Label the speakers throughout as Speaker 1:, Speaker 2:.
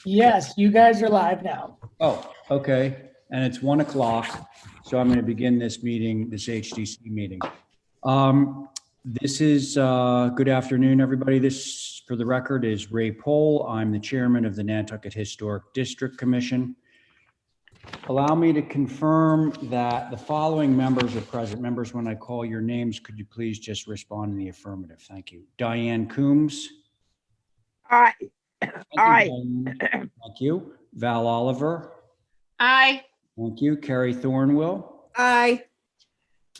Speaker 1: Yes, you guys are live now.
Speaker 2: Oh, okay. And it's 1 o'clock. So I'm going to begin this meeting, this HDC meeting. This is, good afternoon, everybody. This, for the record, is Ray Pohl. I'm the chairman of the Nantucket Historic District Commission. Allow me to confirm that the following members are present. Members, when I call your names, could you please just respond in the affirmative? Thank you. Diane Coombs.
Speaker 3: Aye.
Speaker 2: Thank you,
Speaker 3: Aye.
Speaker 2: Diane. Thank you. Val Oliver.
Speaker 4: Aye.
Speaker 2: Thank you. Carrie Thornwell.
Speaker 3: Aye.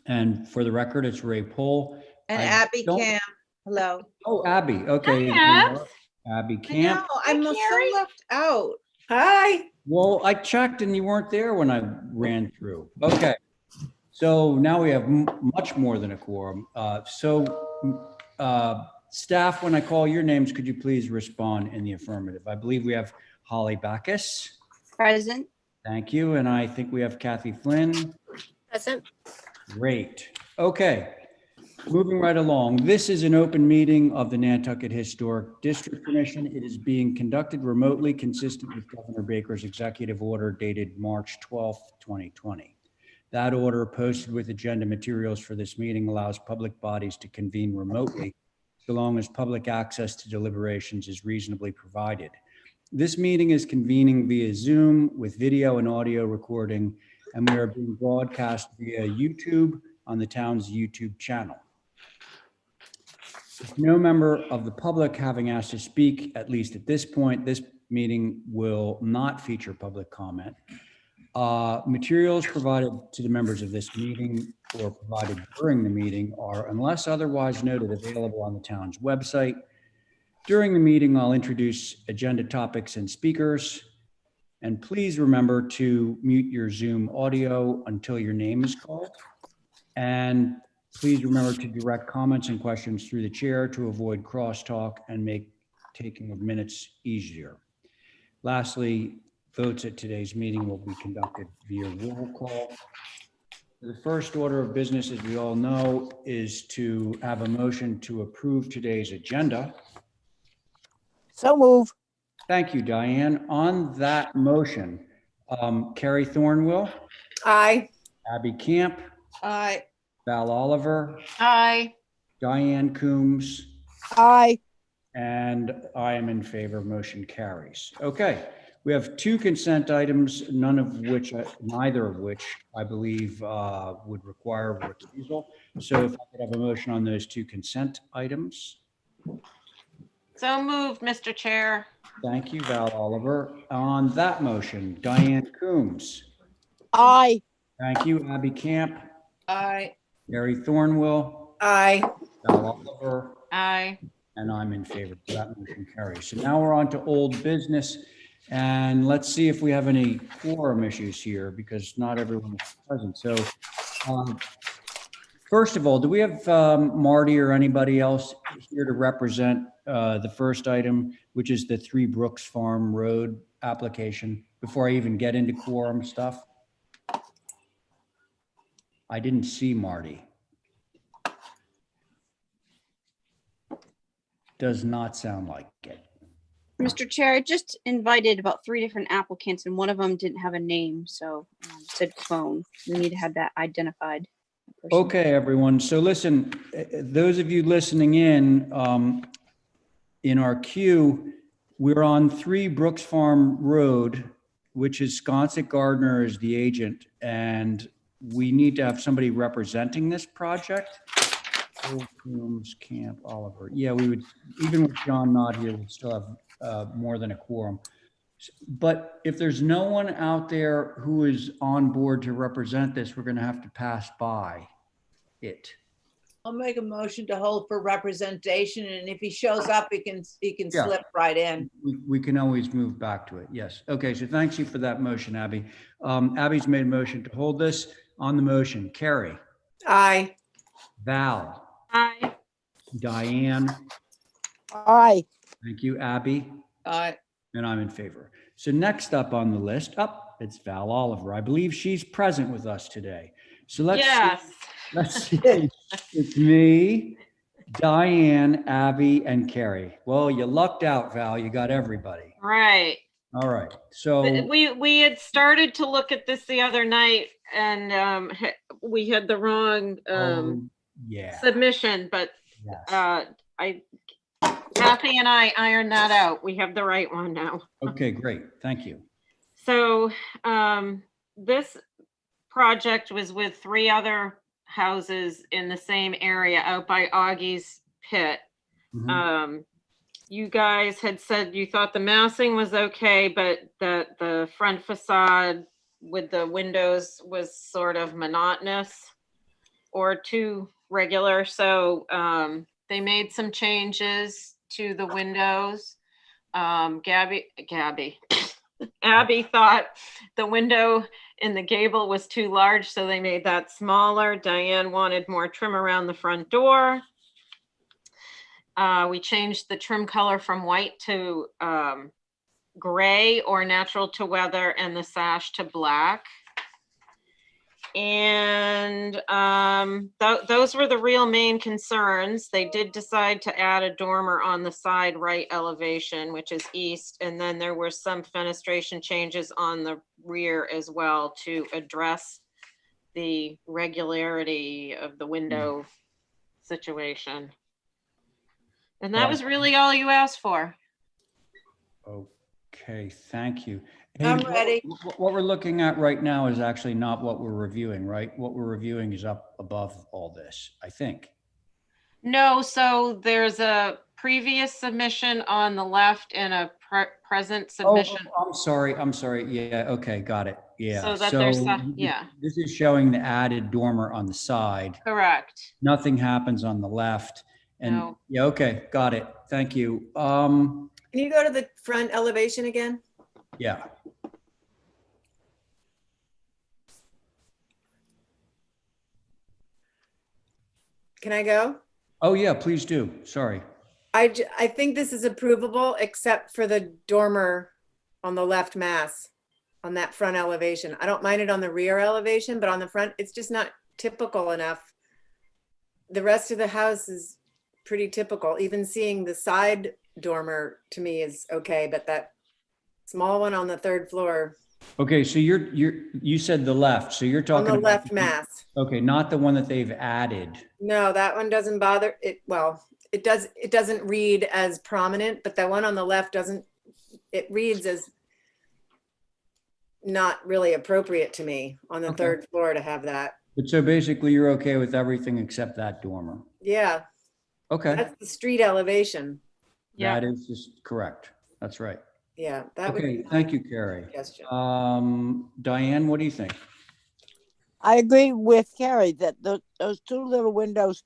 Speaker 2: And for the record, it's Ray Pohl.
Speaker 5: And
Speaker 2: I
Speaker 5: Abby
Speaker 2: don't-
Speaker 5: Cam, hello.
Speaker 2: Oh, Abby. Okay.
Speaker 4: Hi, Abs.
Speaker 2: Abby
Speaker 5: I
Speaker 2: Camp.
Speaker 5: know, I'm
Speaker 4: Carrie.
Speaker 5: so left out.
Speaker 3: Aye.
Speaker 2: Well, I checked and you weren't there when I ran through. Okay. So now we have much more than a quorum. Staff, when I call your names, could you please respond in the affirmative? I believe we have Holly Backus.
Speaker 4: Present.
Speaker 2: Thank you. And I think we have Kathy Flynn.
Speaker 4: Present.
Speaker 2: Great. Okay. Moving right along. This is an open meeting of the Nantucket Historic District Commission. It is being conducted remotely, consistent with Governor Baker's executive order dated March 12th, 2020. That order, posted with agenda materials for this meeting, allows public bodies to convene remotely so long as public access to deliberations is reasonably provided. This meeting is convening via Zoom with video and audio recording, and we are being broadcast via YouTube on the town's YouTube channel. With no member of the public having asked to speak, at least at this point, this meeting will not feature public comment. Materials provided to the members of this meeting or provided during the meeting are, unless otherwise noted, available on the town's website. During the meeting, I'll introduce agenda topics and speakers. And please remember to mute your Zoom audio until your name is called. And please remember to direct comments and questions through the chair to avoid crosstalk and make taking of minutes easier. Lastly, votes at today's meeting will be conducted via roll call. The first order of business, as we all know, is to have a motion to approve today's agenda.
Speaker 3: So move.
Speaker 2: Thank you, Diane. On that motion, Carrie Thornwell,
Speaker 3: Aye.
Speaker 2: Abby Camp,
Speaker 5: Aye.
Speaker 2: Val Oliver,
Speaker 4: Aye.
Speaker 2: Diane Coombs,
Speaker 3: Aye.
Speaker 2: and I am in favor. Motion carries. Okay, we have two consent items, neither of which I believe would require recusal. So if I could have a motion on those two consent items.
Speaker 4: So moved, Mr. Chair.
Speaker 2: Thank you, Val Oliver. On that motion, Diane Coombs.
Speaker 3: Aye.
Speaker 2: Thank you, Abby Camp,
Speaker 5: Aye.
Speaker 2: Gary Thornwell,
Speaker 3: Aye.
Speaker 2: Val Oliver,
Speaker 4: Aye.
Speaker 2: and I'm in favor. That motion carries. So now we're on to old business. And let's see if we have any quorum issues here because not everyone is present. So first of all, do we have Marty or anybody else here to represent the first item, which is the 3 Brooks Farm Road application, before I even get into quorum stuff? I didn't see Marty. Does not sound like it.
Speaker 6: Mr. Chair, I just invited about 3 different applicants and one of them didn't have a name, so said phone. We need to have that identified. person.
Speaker 2: Okay, everyone. So listen, those of you listening in our queue, we're on 3 Brooks Farm Road, which is Sconset Gardner is the agent, and we need to have somebody representing this project. Rooms, Camp, Oliver. Yeah, we would, even with John not here, we'd still have more than a quorum. But if there's no one out there who is on board to represent this, we're going to have to pass by it.
Speaker 5: I'll make a motion to hold for representation, and if he shows up, he can
Speaker 2: Yeah.
Speaker 5: slip right in.
Speaker 2: We can always move back to it. Yes. Okay. So thanks you for that motion, Abby. Abby's made a motion to hold this. On the motion, Carrie,
Speaker 3: Aye.
Speaker 2: Val,
Speaker 6: Aye.
Speaker 2: Diane.
Speaker 3: Aye.
Speaker 2: Thank you, Abby.
Speaker 5: Aye.
Speaker 2: And I'm in favor. So next up on the list, it's Val Oliver. I believe she's present with us today. So
Speaker 4: Yes.
Speaker 2: let's see. It's me, Diane, Abby, and Carrie. Well, you lucked out, Val. You got everybody.
Speaker 4: Right.
Speaker 2: All right, so,
Speaker 4: We had started to look at this the other night and we had the wrong
Speaker 2: yeah,
Speaker 4: submission, but
Speaker 2: yes.
Speaker 4: Kathy and I ironed that out. We have the right one now.
Speaker 2: Okay, great, thank you.
Speaker 4: So this project was with 3 other houses in the same area out by Augie's Pit.
Speaker 2: Mhm.
Speaker 4: You guys had said you thought the massing was okay, but that the front facade with the windows was sort of monotonous or too regular. So they made some changes to the windows. Abby thought the window in the gable was too large, so they made that smaller. Diane wanted more trim around the front door. We changed the trim color from white to gray or natural to weather, and the sash to black. And those were the real main concerns. They did decide to add a dormer on the side right elevation, which is east. And then there were some fenestration changes on the rear as well to address the regularity of the window situation. And that was really all you asked for.
Speaker 2: Okay, thank you. Hey,
Speaker 5: I'm ready.
Speaker 2: What we're looking at right now is actually not what we're reviewing, right? What we're reviewing is up above all this, I think.
Speaker 4: No, so there's a previous submission on the left and a present submission.
Speaker 2: Oh, I'm sorry. Yeah, okay, got it. Yeah.
Speaker 4: So that there's
Speaker 2: So
Speaker 4: yeah,
Speaker 2: this is showing the added dormer on the side.
Speaker 4: correct.
Speaker 2: Nothing happens on the left. And
Speaker 4: No.
Speaker 2: yeah, okay, got it. Thank you.
Speaker 7: Can you go to the front elevation again?
Speaker 2: Yeah.
Speaker 7: Can I go?
Speaker 2: Oh, yeah, please do. Sorry.
Speaker 7: I think this is approvable except for the dormer on the left mass on that front elevation. I don't mind it on the rear elevation, but on the front, it's just not typical enough. The rest of the house is pretty typical. Even seeing the side dormer to me is okay, but that small one on the 3rd floor
Speaker 2: Okay, so you said the left, so you're
Speaker 7: on
Speaker 2: talking
Speaker 7: the
Speaker 2: about
Speaker 7: left mass.
Speaker 2: Okay, not the one that they've added.
Speaker 7: No, that one doesn't bother it. Well, it doesn't read as prominent, but the one on the left doesn't, it reads as not really appropriate to me on the
Speaker 2: Okay.
Speaker 7: 3rd floor to have that.
Speaker 2: But so basically you're okay with everything except that dormer.
Speaker 7: Yeah,
Speaker 2: Okay,
Speaker 7: that's the street elevation.
Speaker 4: Yeah.
Speaker 2: that is just correct. That's right.
Speaker 7: Yeah, that would
Speaker 2: Okay,
Speaker 7: be my
Speaker 2: thank you, Carrie.
Speaker 7: suggestion.
Speaker 2: Diane, what do you think?
Speaker 3: I agree with Carrie that those 2 little windows,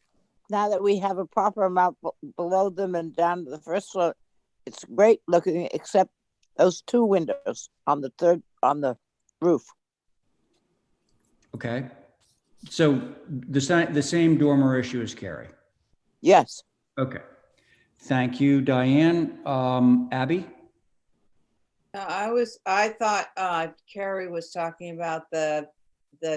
Speaker 3: now that we have a proper amount below them and down to the 1st floor, it's great looking, except those 2 windows on the roof.
Speaker 2: Okay. So the same dormer issue as Carrie.
Speaker 3: Yes.
Speaker 2: Okay. Thank you, Diane. Abby?
Speaker 5: I thought Carrie was talking about the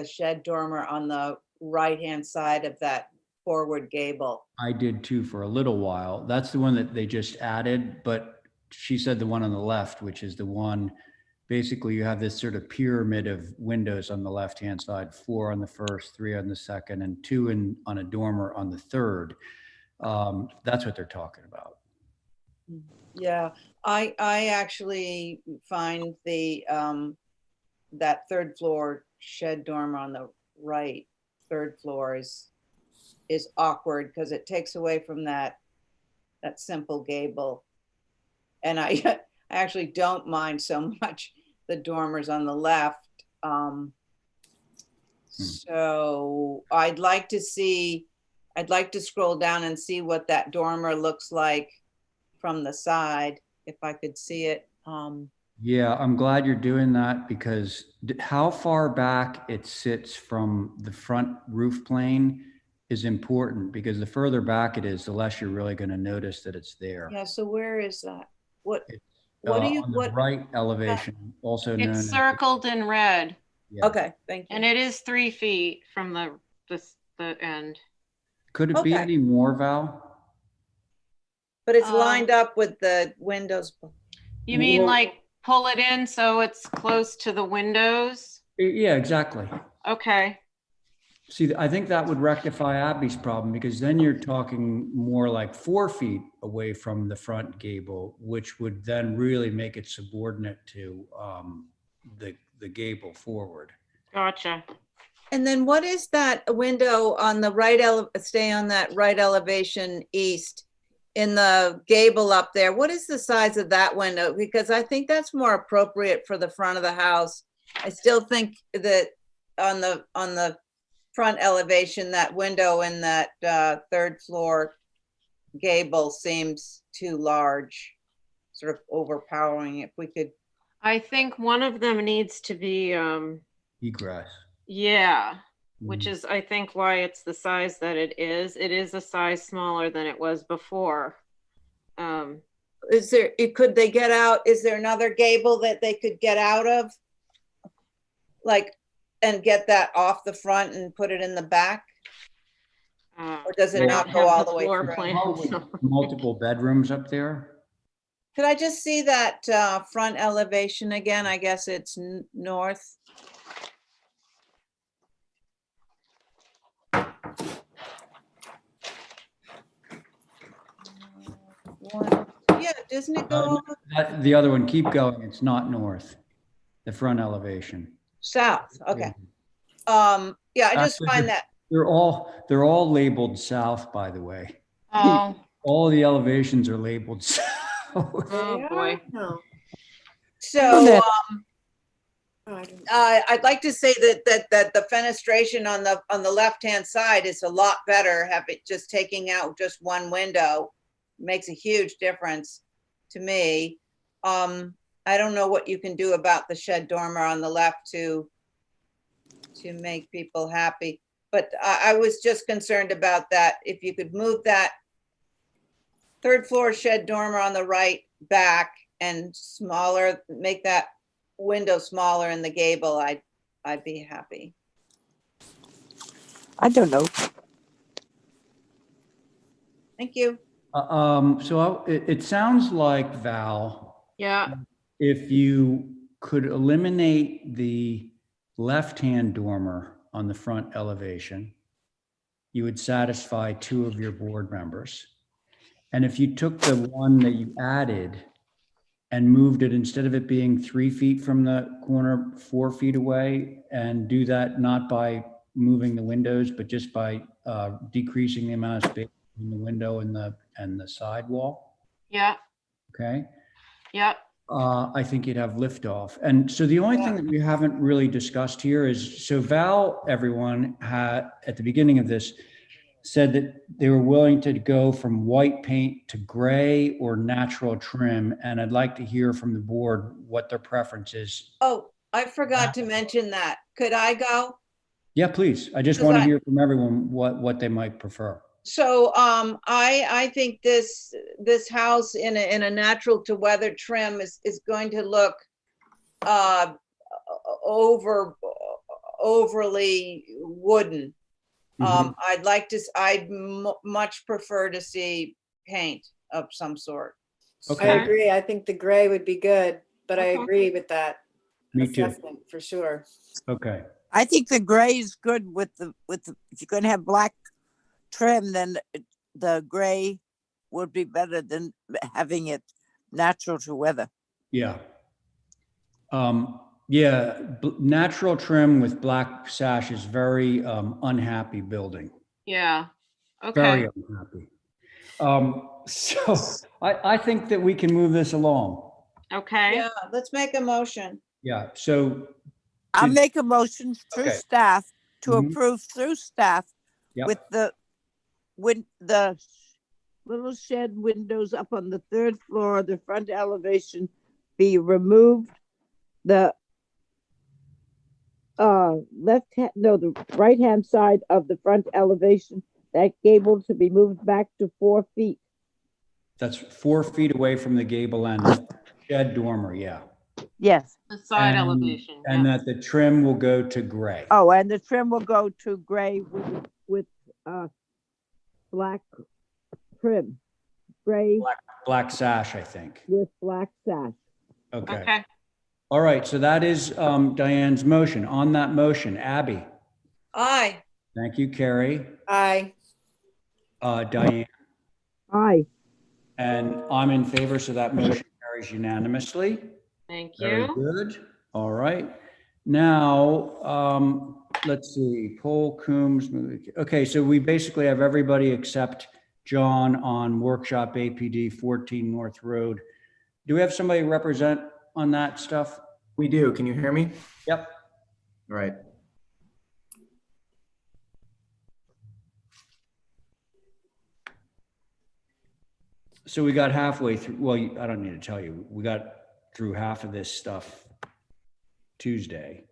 Speaker 5: shed dormer on the right-hand side of that forward gable.
Speaker 2: I did too for a little while. That's the one that they just added, but she said the one on the left, which is the one, basically you have this sort of pyramid of windows on the left-hand side, 4 on the 1st, 3 on the 2nd, and 2 on a dormer on the 3rd. That's what they're talking about.
Speaker 5: Yeah, I actually find the that 3rd floor shed dormer on the right 3rd floor is awkward because it takes away from that simple gable. And I actually don't mind so much the dormers on the left. So I'd like to scroll down and see what that dormer looks like from the side, if I could see it.
Speaker 2: Yeah, I'm glad you're doing that because how far back it sits from the front roof plane is important because the further back it is, the less you're really going to notice that it's there.
Speaker 5: Yeah, so where is that? What
Speaker 2: It's,
Speaker 5: do you,
Speaker 2: on the right elevation, also known
Speaker 4: It's
Speaker 2: as.
Speaker 4: circled in red,
Speaker 2: Yeah.
Speaker 5: okay, thank you.
Speaker 4: and it is 3 feet from the end.
Speaker 2: Could it be
Speaker 5: Okay.
Speaker 2: any more, Val?
Speaker 5: But it's lined up with the windows.
Speaker 4: You mean
Speaker 2: Well-
Speaker 4: like pull it in so it's close to the windows?
Speaker 2: Yeah, exactly.
Speaker 4: Okay,
Speaker 2: See, I think that would rectify Abby's problem because then you're talking more like 4 feet away from the front gable, which would then really make it subordinate to the gable forward.
Speaker 4: gotcha.
Speaker 5: And then what is that window on the stay on that right elevation east in the gable up there? What is the size of that window? Because I think that's more appropriate for the front of the house. I still think that on the front elevation, that window in that third floor gable seems too large, sort of overpowering. If we could,
Speaker 4: I think one of them needs to be,
Speaker 2: Egress.
Speaker 4: yeah, which
Speaker 2: Mm.
Speaker 4: is, I think, why it's the size that it is. It is a size smaller than it was before.
Speaker 5: could they get out? Is there another gable that they could get out of? Like, and get that off the front and put it in the back? Or does it
Speaker 4: I
Speaker 5: not
Speaker 4: don't
Speaker 5: go
Speaker 4: have
Speaker 5: all
Speaker 4: the
Speaker 5: the way
Speaker 4: floor
Speaker 5: through?
Speaker 4: plan,
Speaker 2: Probably
Speaker 4: so-
Speaker 2: multiple bedrooms up there.
Speaker 5: Could I just see that front elevation again? I guess it's north. Yeah, doesn't it go
Speaker 2: The other one, keep going. It's not north, the front elevation.
Speaker 5: south? Okay. Yeah, I just find that,
Speaker 2: They're all labeled south, by the way.
Speaker 4: Oh,
Speaker 2: All the elevations are labeled south.
Speaker 4: oh boy.
Speaker 7: No.
Speaker 5: so
Speaker 3: that-
Speaker 7: Oh, I didn't-
Speaker 5: I'd like to say that the fenestration on the left-hand side is a lot better. Have it just taking out just one window makes a huge difference to me. I don't know what you can do about the shed dormer on the left to make people happy, but I was just concerned about that. If you could move that third floor shed dormer on the right back and smaller, make that window smaller in the gable, I'd be happy.
Speaker 3: I don't know.
Speaker 5: Thank you.
Speaker 2: It sounds like, Val,
Speaker 4: Yeah,
Speaker 2: if you could eliminate the left-hand dormer on the front elevation, you would satisfy 2 of your board members. And if you took the one that you added and moved it, instead of it being 3 feet from the corner, 4 feet away, and do that not by moving the windows, but just by decreasing the amount of space between the window and the sidewall,
Speaker 4: yeah,
Speaker 2: okay?
Speaker 4: yeah.
Speaker 2: I think you'd have liftoff. And so the only thing that we haven't really discussed here is, so Val, everyone had, at the beginning of this, said that they were willing to go from white paint to gray or natural trim. And I'd like to hear from the board what their preference is.
Speaker 5: Oh, I forgot to mention that. Could I go?
Speaker 2: Yeah, please. I just
Speaker 5: Because
Speaker 2: want to
Speaker 5: I-
Speaker 2: hear from everyone what they might prefer.
Speaker 5: So I think this house in a natural to weather trim is going to look overly wooden.
Speaker 2: Mhm.
Speaker 5: I'd much prefer to see paint of some sort.
Speaker 7: I
Speaker 2: Okay,
Speaker 7: agree. I think the gray would be good, but I
Speaker 4: Okay.
Speaker 7: agree with that
Speaker 2: me too.
Speaker 7: assessment for sure.
Speaker 2: Okay.
Speaker 3: I think the gray is good with the if you're going to have black trim, then the gray would be better than having it natural to weather.
Speaker 2: Yeah. Yeah, natural trim with black sash is very unhappy building.
Speaker 4: Yeah,
Speaker 2: Very
Speaker 4: okay.
Speaker 2: unhappy. So I think that we can move this along.
Speaker 4: Okay,
Speaker 5: Yeah, let's make a motion.
Speaker 2: Yeah, so,
Speaker 3: I'll
Speaker 2: Did-
Speaker 3: make a motion through
Speaker 2: Okay.
Speaker 3: staff to
Speaker 2: Mhm.
Speaker 3: approve through staff
Speaker 2: Yep.
Speaker 3: with the little shed windows up on the third floor, the front elevation be removed. The the right hand side of the front elevation, that gable to be moved back to 4 feet.
Speaker 2: that's 4 feet away from the gable end, shed dormer, yeah.
Speaker 3: Yes.
Speaker 4: the side
Speaker 2: And-
Speaker 4: elevation,
Speaker 2: And
Speaker 4: yeah.
Speaker 2: that the trim will go to gray.
Speaker 3: Oh, and the trim will go to gray with black trim, gray
Speaker 2: Black sash, I think.
Speaker 3: with black sash.
Speaker 2: Okay.
Speaker 4: Okay.
Speaker 2: All right. So that is Diane's motion. On that motion, Abby.
Speaker 5: Aye.
Speaker 2: Thank you, Carrie.
Speaker 7: Aye.
Speaker 2: Diane.
Speaker 3: Aye.
Speaker 2: And I'm in favor, so that motion carries unanimously.
Speaker 4: Thank
Speaker 2: Very
Speaker 4: you.
Speaker 2: good. All right. Now, let's see, Paul Coombs. Okay, so we basically have everybody except John on workshop APD 14 North Road. Do we have somebody represent on that stuff?
Speaker 8: We do. Can you hear me?
Speaker 2: Yep.
Speaker 8: All right.
Speaker 2: So we got halfway through. Well, I don't need to tell you. We got through half of this stuff Tuesday.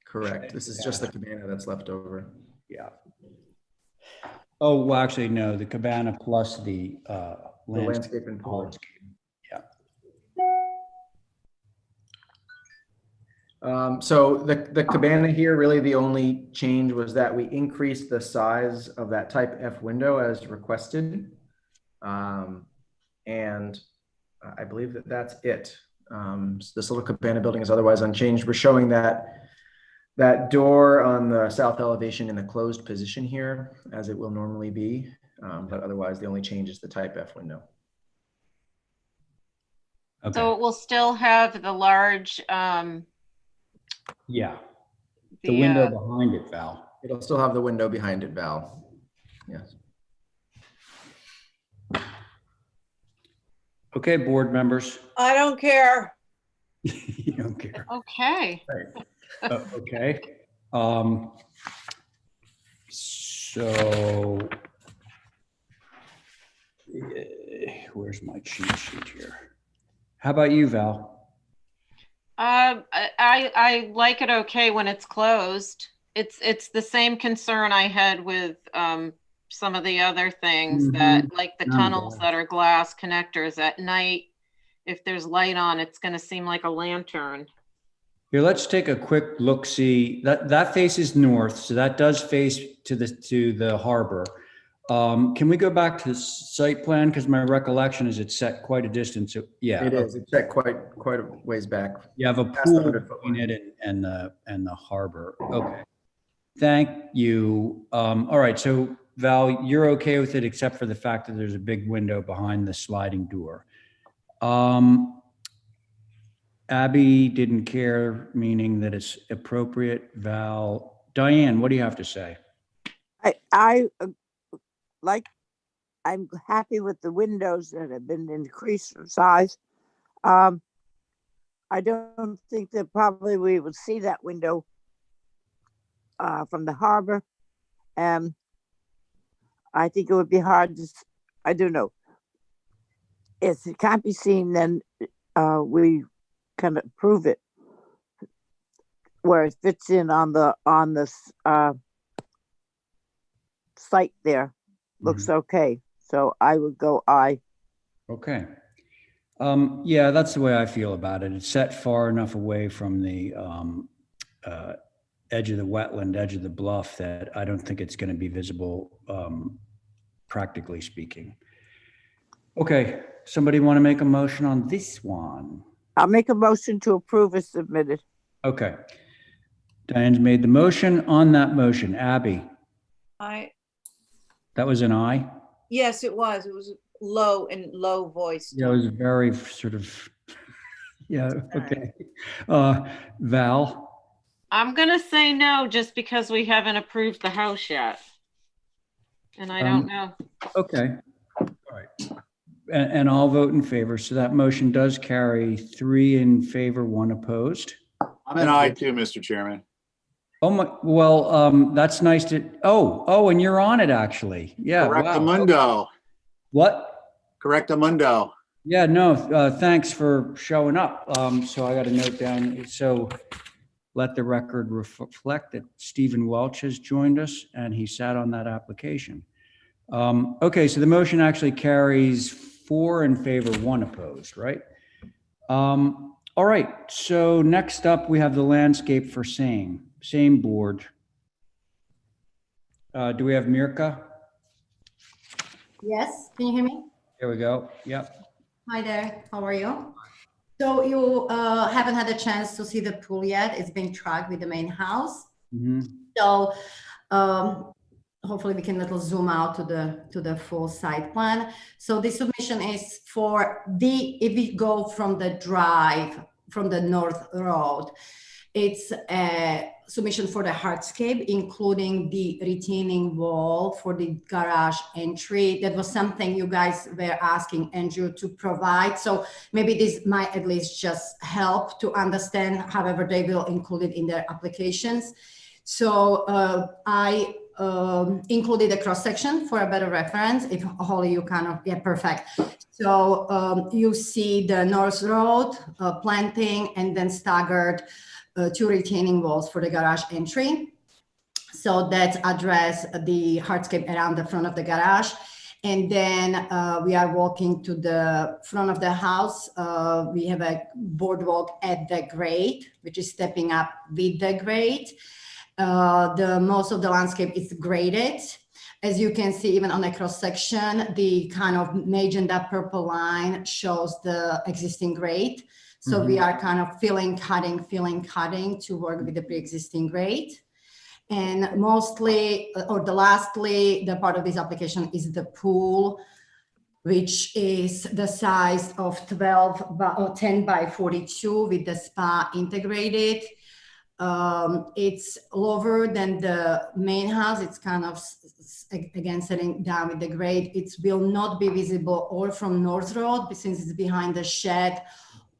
Speaker 8: Correct. This is just the cabana that's left over.
Speaker 2: Yeah. Oh, well, actually, no, the cabana plus the
Speaker 8: The
Speaker 2: landscape.
Speaker 8: landscape and pool.
Speaker 2: Yeah.
Speaker 8: So the cabana here, really the only change was that we increased the size of that type F window as requested. And I believe that that's it. So this little cabana building is otherwise unchanged. We're showing that door on the south elevation in the closed position here, as it will normally be. But otherwise, the only change is the type F window.
Speaker 2: Okay.
Speaker 4: So it will still have the large,
Speaker 2: Yeah. The window
Speaker 4: uh,
Speaker 2: behind it, Val.
Speaker 8: It'll still have the window behind it, Val. Yes.
Speaker 2: Okay, board members.
Speaker 5: I don't care.
Speaker 2: You don't care.
Speaker 4: okay.
Speaker 2: Okay. So where's my cheat sheet here? How about you, Val?
Speaker 4: I like it okay when it's closed. It's the same concern I had with some of the other things that, like the tunnels that are glass connectors at night. If there's light on, it's going to seem like a lantern.
Speaker 2: Here, let's take a quick look. See that faces north, so that does face to the harbor. Can we go back to the site plan, because my recollection is it's set quite a distance? So, yeah,
Speaker 8: It is. It's set quite a ways back.
Speaker 2: you have a
Speaker 8: Past the
Speaker 2: pool
Speaker 8: 100-foot
Speaker 2: between
Speaker 8: line.
Speaker 2: it and the harbor. Okay, thank you. All right, so Val, you're okay with it except for the fact that there's a big window behind the sliding door. Abby didn't care, meaning that it's appropriate. Val, Diane, what do you have to say?
Speaker 3: I'm happy with the windows that have been increased in size. I don't think that probably we would see that window from the harbor. I think it would be hard to, I don't know. If it can't be seen, then we can approve it where it fits in on the site there. Looks okay. So I would go aye.
Speaker 2: Okay. Yeah, that's the way I feel about it. It's set far enough away from the edge of the wetland, edge of the bluff, that I don't think it's going to be visible, practically speaking. Okay, somebody want to make a motion on this one?
Speaker 3: I'll make a motion to approve as submitted.
Speaker 2: Okay. Diane's made the motion. On that motion, Abby, that was an aye?
Speaker 5: Yes, it was. It was low voice.
Speaker 2: Yeah, it was very sort of, yeah, okay. Val?
Speaker 4: I'm going to say no, just because we haven't approved the house yet. And I don't know.
Speaker 2: Okay. All right. And I'll vote in favor. So that motion does carry 3 in favor, 1 opposed.
Speaker 9: I'm an aye too, Mr. Chairman.
Speaker 2: Oh my, well, that's nice to, and you're on it actually. Yeah. Wow.
Speaker 9: Correctamundo.
Speaker 2: What?
Speaker 9: Correctamundo.
Speaker 2: Yeah, no, thanks for showing up. So I got a note down. So let the record reflect that Stephen Welch has joined us and he sat on that application. Okay, so the motion actually carries 4 in favor, 1 opposed, right? All right, so next up we have the landscape for same board. Do we have Mirka?
Speaker 10: Yes, can you hear me?
Speaker 2: There we go. Yep.
Speaker 10: Hi there, how are you? So you haven't had a chance to see the pool yet. It's been tracked with the main house.
Speaker 2: Mhm.
Speaker 10: So hopefully we can little zoom out to the full site plan. So the submission is for if we go from the drive from the North Road, it's a submission for the hardscape, including the retaining wall for the garage entry. That was something you guys were asking Andrew to provide. So maybe this might at least just help to understand. However, they will include it in their applications. So I included a cross section for a better reference. If Holly, you kind of, yeah, perfect. So you see the North Road planting and then staggered 2 retaining walls for the garage entry. So that address the hardscape around the front of the garage. And then we are walking to the front of the house. We have a boardwalk at the grade, which is stepping up with the grade. Most of the landscape is graded. As you can see, even on a cross section, the kind of magenta purple line shows the existing grade. So we are kind of filling, cutting to work with the pre-existing grade. And mostly, or lastly, the part of this application is the pool, which is the size of 10 by 42 with the spa integrated. It's lower than the main house. It's kind of, again, setting down with the grade. It will not be visible or from North Road since it's behind the shed,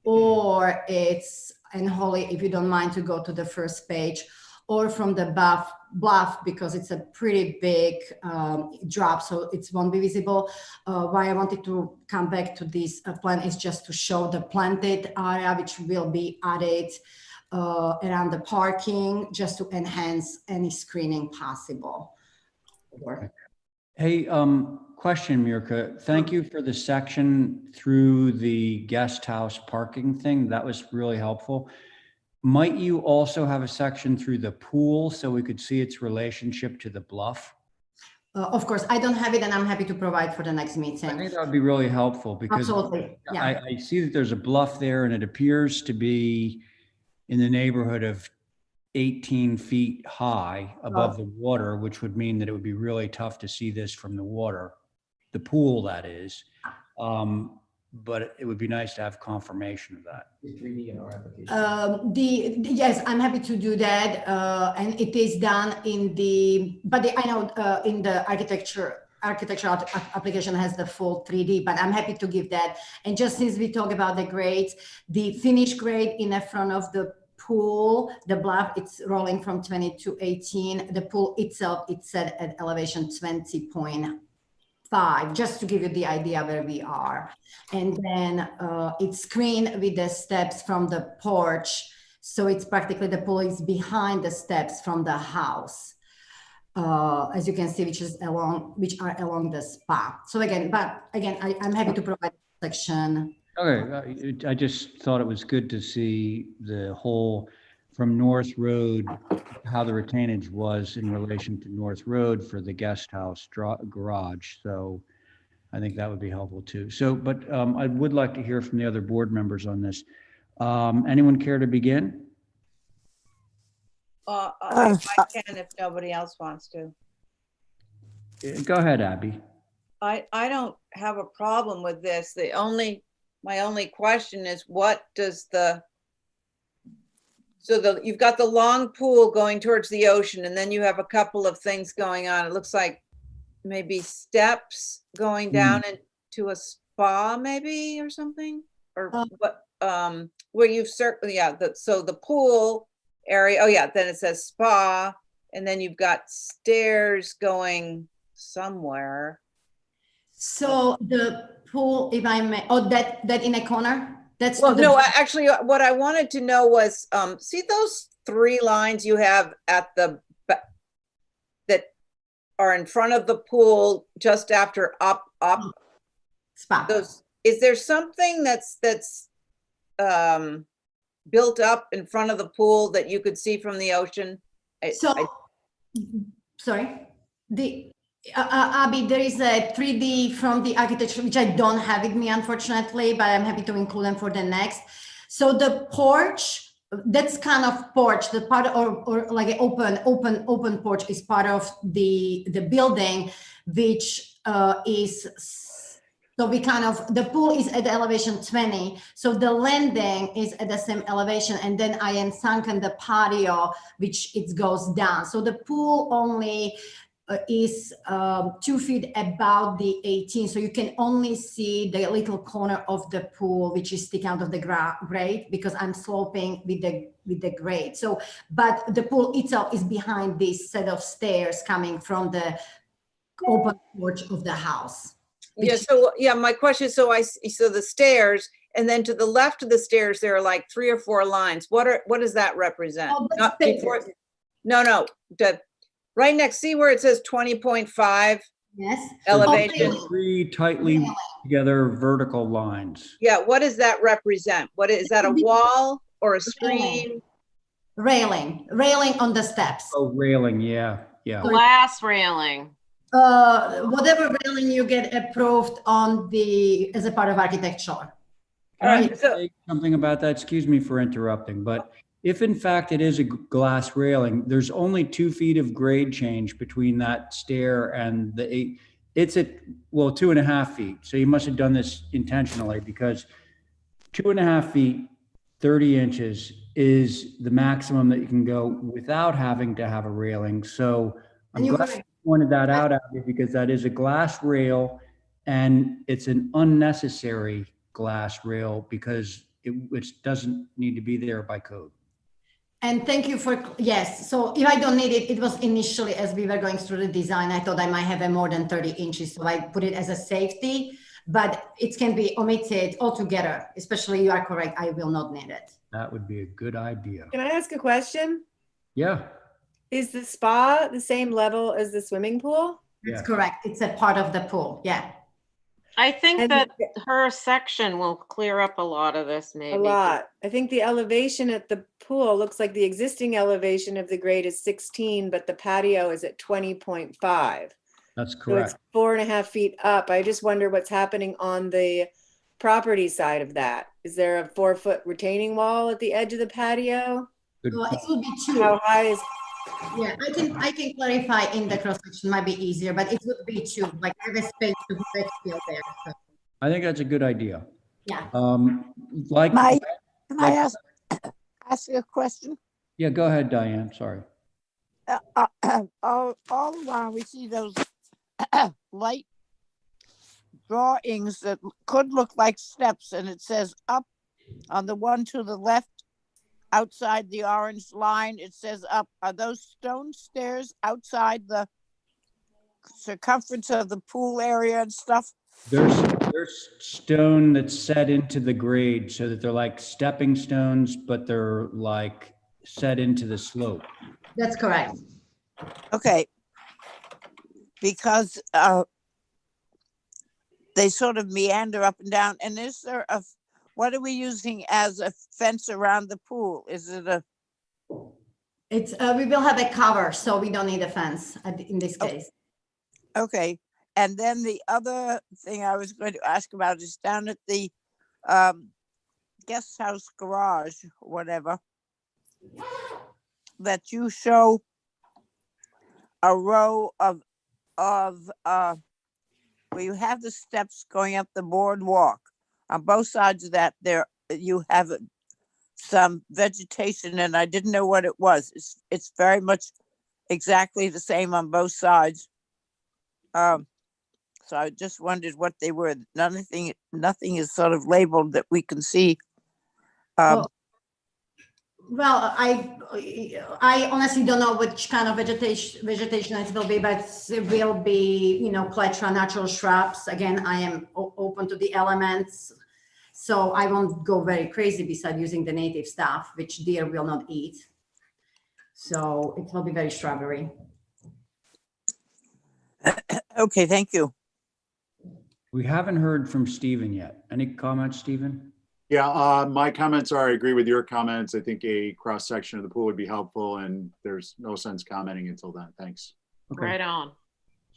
Speaker 10: or it's, and Holly, if you don't mind to go to the first page, or from the bluff because it's a pretty big drop, so it won't be visible. Why I wanted to come back to this plan is just to show the planted area, which will be added around the parking, just to enhance any screening possible.
Speaker 2: Hey, question, Mirka. Thank you for the section through the guest house parking thing. That was really helpful. Might you also have a section through the pool so we could see its relationship to the bluff?
Speaker 10: Of course, I don't have it, and I'm happy to provide for the next meeting.
Speaker 2: I think that would be really helpful because
Speaker 10: Absolutely, yeah.
Speaker 2: I see that there's a bluff there and it appears to be in the neighborhood of 18 feet high above the water, which would mean that it would be really tough to see this from the water, the pool that is. But it would be nice to have confirmation of that.
Speaker 8: 3D in our application.
Speaker 10: Yes, I'm happy to do that, and it is done in the. But I know in the architectural application has the full 3D, but I'm happy to give that. And just since we talk about the grades, the finished grade in the front of the pool, the bluff, it's rolling from 20 to 18. The pool itself, it's set at elevation 20.5, just to give you the idea where we are. And then it's screened with the steps from the porch. So it's practically the pool is behind the steps from the house. As you can see, which are along the spa. So again, I'm happy to provide a section.
Speaker 2: Okay, I just thought it was good to see the whole from North Road, how the retainage was in relation to North Road for the guest house garage. So I think that would be helpful too. So, but I would like to hear from the other board members on this. Anyone care to begin?
Speaker 5: I can if nobody else wants to.
Speaker 2: Go ahead, Abby.
Speaker 5: I don't have a problem with this. My only question is, what does you've got the long pool going towards the ocean, and then you have a couple of things going on. It looks like maybe steps going down into a spa, maybe, or something, or what? Where you've certainly, yeah. So the pool area. Oh yeah, then it says spa, and then you've got stairs going somewhere.
Speaker 10: So the pool, if I may, that in a corner? That's
Speaker 5: well, no, actually what I wanted to know was, see those 3 lines you have at the that are in front of the pool just after up
Speaker 10: spa.
Speaker 5: Those, is there something that's built up in front of the pool that you could see from the ocean?
Speaker 10: Sorry, Abby, there is a 3D from the architecture, which I don't have with me, unfortunately, but I'm happy to include them for the next. So the porch, that's kind of porch, the part or like an open porch is part of the building, which is, so we kind of, the pool is at elevation 20. So the landing is at the same elevation. And then I am sunken the patio, which it goes down. So the pool only is 2 feet above the 18. So you can only see the little corner of the pool, which is sticking out of the grade, because I'm sloping with the grade. So, but the pool itself is behind this set of stairs coming from the open porch of the house.
Speaker 5: Yeah, so, yeah, my question, so so the stairs, and then to the left of the stairs, there are like 3 or 4 lines. What does that represent?
Speaker 10: Oh, that's
Speaker 5: Not before, no, right next, see where it says 20.5
Speaker 10: Yes.
Speaker 5: elevation?
Speaker 10: Oh,
Speaker 2: Three tightly together vertical lines.
Speaker 5: Yeah, what does that represent? What is that, a wall or a screen?
Speaker 10: Railing on the steps.
Speaker 2: Oh, railing, yeah.
Speaker 4: Glass railing.
Speaker 10: Whatever railing you get approved on the, as a part of architecture.
Speaker 5: All right, so
Speaker 2: Say something about that, excuse me for interrupting, but if in fact it is a glass railing, there's only 2 feet of grade change between that stair and the 8. It's at, well, 2.5 feet. So you must have done this intentionally, because 2.5 feet, 30 inches is the maximum that you can go without having to have a railing. So I'm glad you pointed that out, Abby, because that is a glass rail, and it's an unnecessary glass rail because it doesn't need to be there by code.
Speaker 10: And thank you for, yes. So if I don't need it, it was initially, as we were going through the design, I thought I might have a more than 30 inches. So I put it as a safety, but it can be omitted altogether, especially you are correct. I will not need it.
Speaker 2: That would be a good idea.
Speaker 7: Can I ask a question?
Speaker 2: Yeah.
Speaker 7: Is the spa the same level as the swimming pool?
Speaker 10: That's
Speaker 2: Yeah.
Speaker 10: correct. It's a part of the pool. Yeah.
Speaker 4: I think
Speaker 7: And
Speaker 4: that her section will clear up a lot of this, maybe.
Speaker 7: a lot. I think the elevation at the pool looks like the existing elevation of the grade is 16, but the patio is at 20.5.
Speaker 2: That's
Speaker 7: So
Speaker 2: correct.
Speaker 7: it's 4.5 feet up. I just wonder what's happening on the property side of that. Is there a 4-foot retaining wall at the edge of the patio?
Speaker 2: Good
Speaker 10: So it
Speaker 2: point.
Speaker 10: would be 2.
Speaker 7: How high is,
Speaker 10: Yeah, I can clarify in the cross section, might be easier, but it would be 2. Like I have a space to put it still there. So,
Speaker 2: I think that's a good idea.
Speaker 10: yeah.
Speaker 2: Like,
Speaker 3: Can I ask you a question?
Speaker 2: yeah, go ahead, Diane. Sorry.
Speaker 3: All around, we see those light drawings that could look like steps, and it says up on the one to the left. Outside the orange line, it says up. Are those stone stairs outside the circumference of the pool area and stuff?
Speaker 2: There's stone that's set into the grade so that they're like stepping stones, but they're like set into the slope.
Speaker 10: That's correct.
Speaker 3: Okay. Because they sort of meander up and down. And is there what are we using as a fence around the pool? Is it a?
Speaker 10: It's we will have a cover, so we don't need a fence in this case.
Speaker 3: Okay. And then the other thing I was going to ask about is down at the guest house garage, whatever, that you show a row of where you have the steps going up the boardwalk. On both sides of that, there you have some vegetation, and I didn't know what it was. It's very much exactly the same on both sides. So I just wondered what they were. Nothing is sort of labeled that we can see.
Speaker 10: Well, I honestly don't know which kind of vegetation it will be, but it will be, cletera, natural shrubs. Again, I am open to the elements, so I won't go very crazy beside using the native stuff, which deer will not eat. So it will be very shrubbery.
Speaker 3: Okay, thank you.
Speaker 2: We haven't heard from Stephen yet. Any comments, Stephen?
Speaker 9: Yeah, my comments are, I agree with your comments. I think a cross-section of the pool would be helpful, and there's no sense commenting until then. Thanks.
Speaker 2: Okay.
Speaker 4: Right on.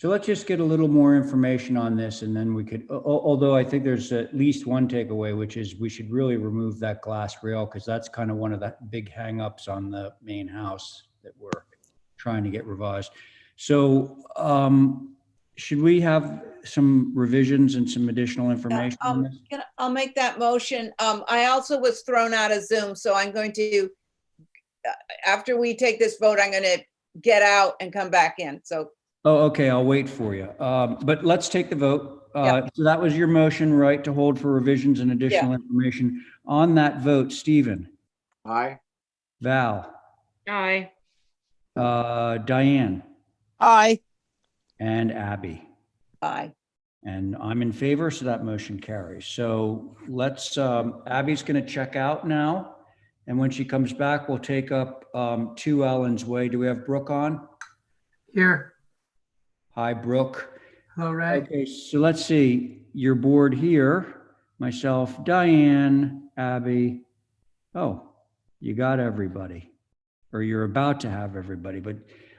Speaker 2: So let's just get a little more information on this and then we could, although I think there's at least one takeaway, which is we should really remove that glass rail because that's kind of one of the big hangups on the main house that we're trying to get revised. So should we have some revisions and some additional information on this?
Speaker 5: I'll make that motion. I also was thrown out of Zoom, so I'm going to, after we take this vote, I'm going to get out and come back in. So.
Speaker 2: Oh, okay, I'll wait for you. But let's take the vote.
Speaker 5: Yeah.
Speaker 2: So that was your motion, right, to hold for revisions and additional information. On that vote, Stephen,
Speaker 9: Aye.
Speaker 2: Val,
Speaker 4: Aye.
Speaker 2: Diane,
Speaker 3: Aye.
Speaker 2: and Abby.
Speaker 5: Aye.
Speaker 2: And I'm in favor, so that motion carries. So let's, Abby's gonna check out now. And when she comes back, we'll take up 2 Ellen's Way. Do we have Brooke on?
Speaker 1: Here.
Speaker 2: Hi, Brooke.
Speaker 1: All right.
Speaker 2: Okay, so let's see, your board here, myself, Diane, Abby. Oh, you got everybody, or you're about to have everybody, but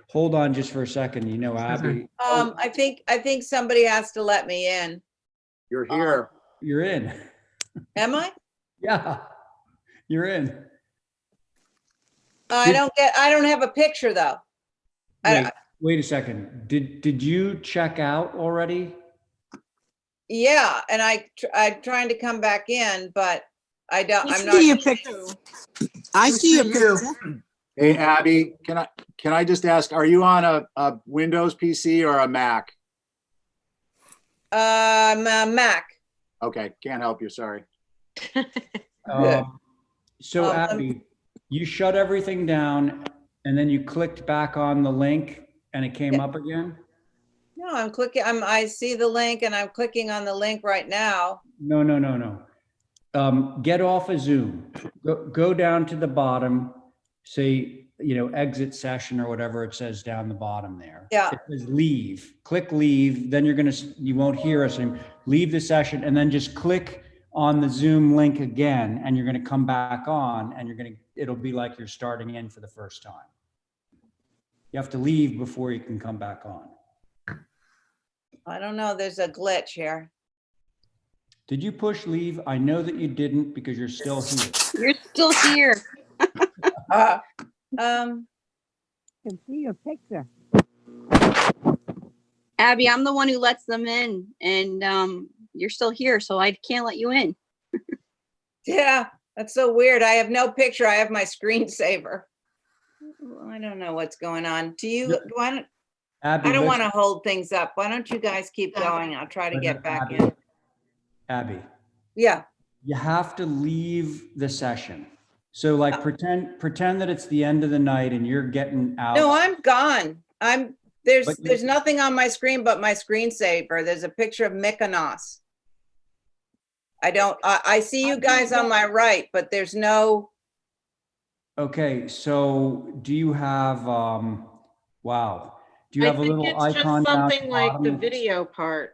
Speaker 2: hold on just for a second. You know, Abby,
Speaker 5: I think somebody has to let me in.
Speaker 9: You're here.
Speaker 2: you're in.
Speaker 5: Am I?
Speaker 2: Yeah, you're in.
Speaker 5: I don't have a picture though.
Speaker 2: Wait a second. Did you check out already?
Speaker 5: Yeah, and I'm trying to come back in, but I'm not.
Speaker 3: See your picture. I see your picture.
Speaker 9: Hey, Abby, can I just ask, are you on a Windows PC or a Mac?
Speaker 5: Mac.
Speaker 9: Okay, can't help you, sorry.
Speaker 2: So Abby, you shut everything down and then you clicked back on the link and it came up again?
Speaker 5: No, I'm clicking. I see the link and I'm clicking on the link right now.
Speaker 2: No. Get off of Zoom. Go down to the bottom, say, exit session or whatever it says down the bottom there.
Speaker 5: Yeah.
Speaker 2: It says leave. Click leave. Then you won't hear us. Leave the session and then just click on the Zoom link again and you're going to come back on and it'll be like you're starting in for the first time. You have to leave before you can come back on.
Speaker 5: I don't know. There's a glitch here.
Speaker 2: Did you push leave? I know that you didn't because you're still here.
Speaker 6: You're still here.
Speaker 3: Can see your picture.
Speaker 6: Abby, I'm the one who lets them in and you're still here, so I can't let you in.
Speaker 5: Yeah, that's so weird. I have no picture. I have my screensaver. I don't know what's going on.
Speaker 2: Abby,
Speaker 5: I don't want to hold things up. Why don't you guys keep going? I'll try to get back in.
Speaker 2: Abby,
Speaker 5: Yeah.
Speaker 2: you have to leave the session. So like pretend that it's the end of the night and you're getting out.
Speaker 5: No, I'm gone. There's nothing on my screen but my screensaver. There's a picture of Mykonos. I see you guys on my right, but there's no.
Speaker 2: Okay, so do you have, wow. Do you have a little icon?
Speaker 4: I think it's just something like the video part.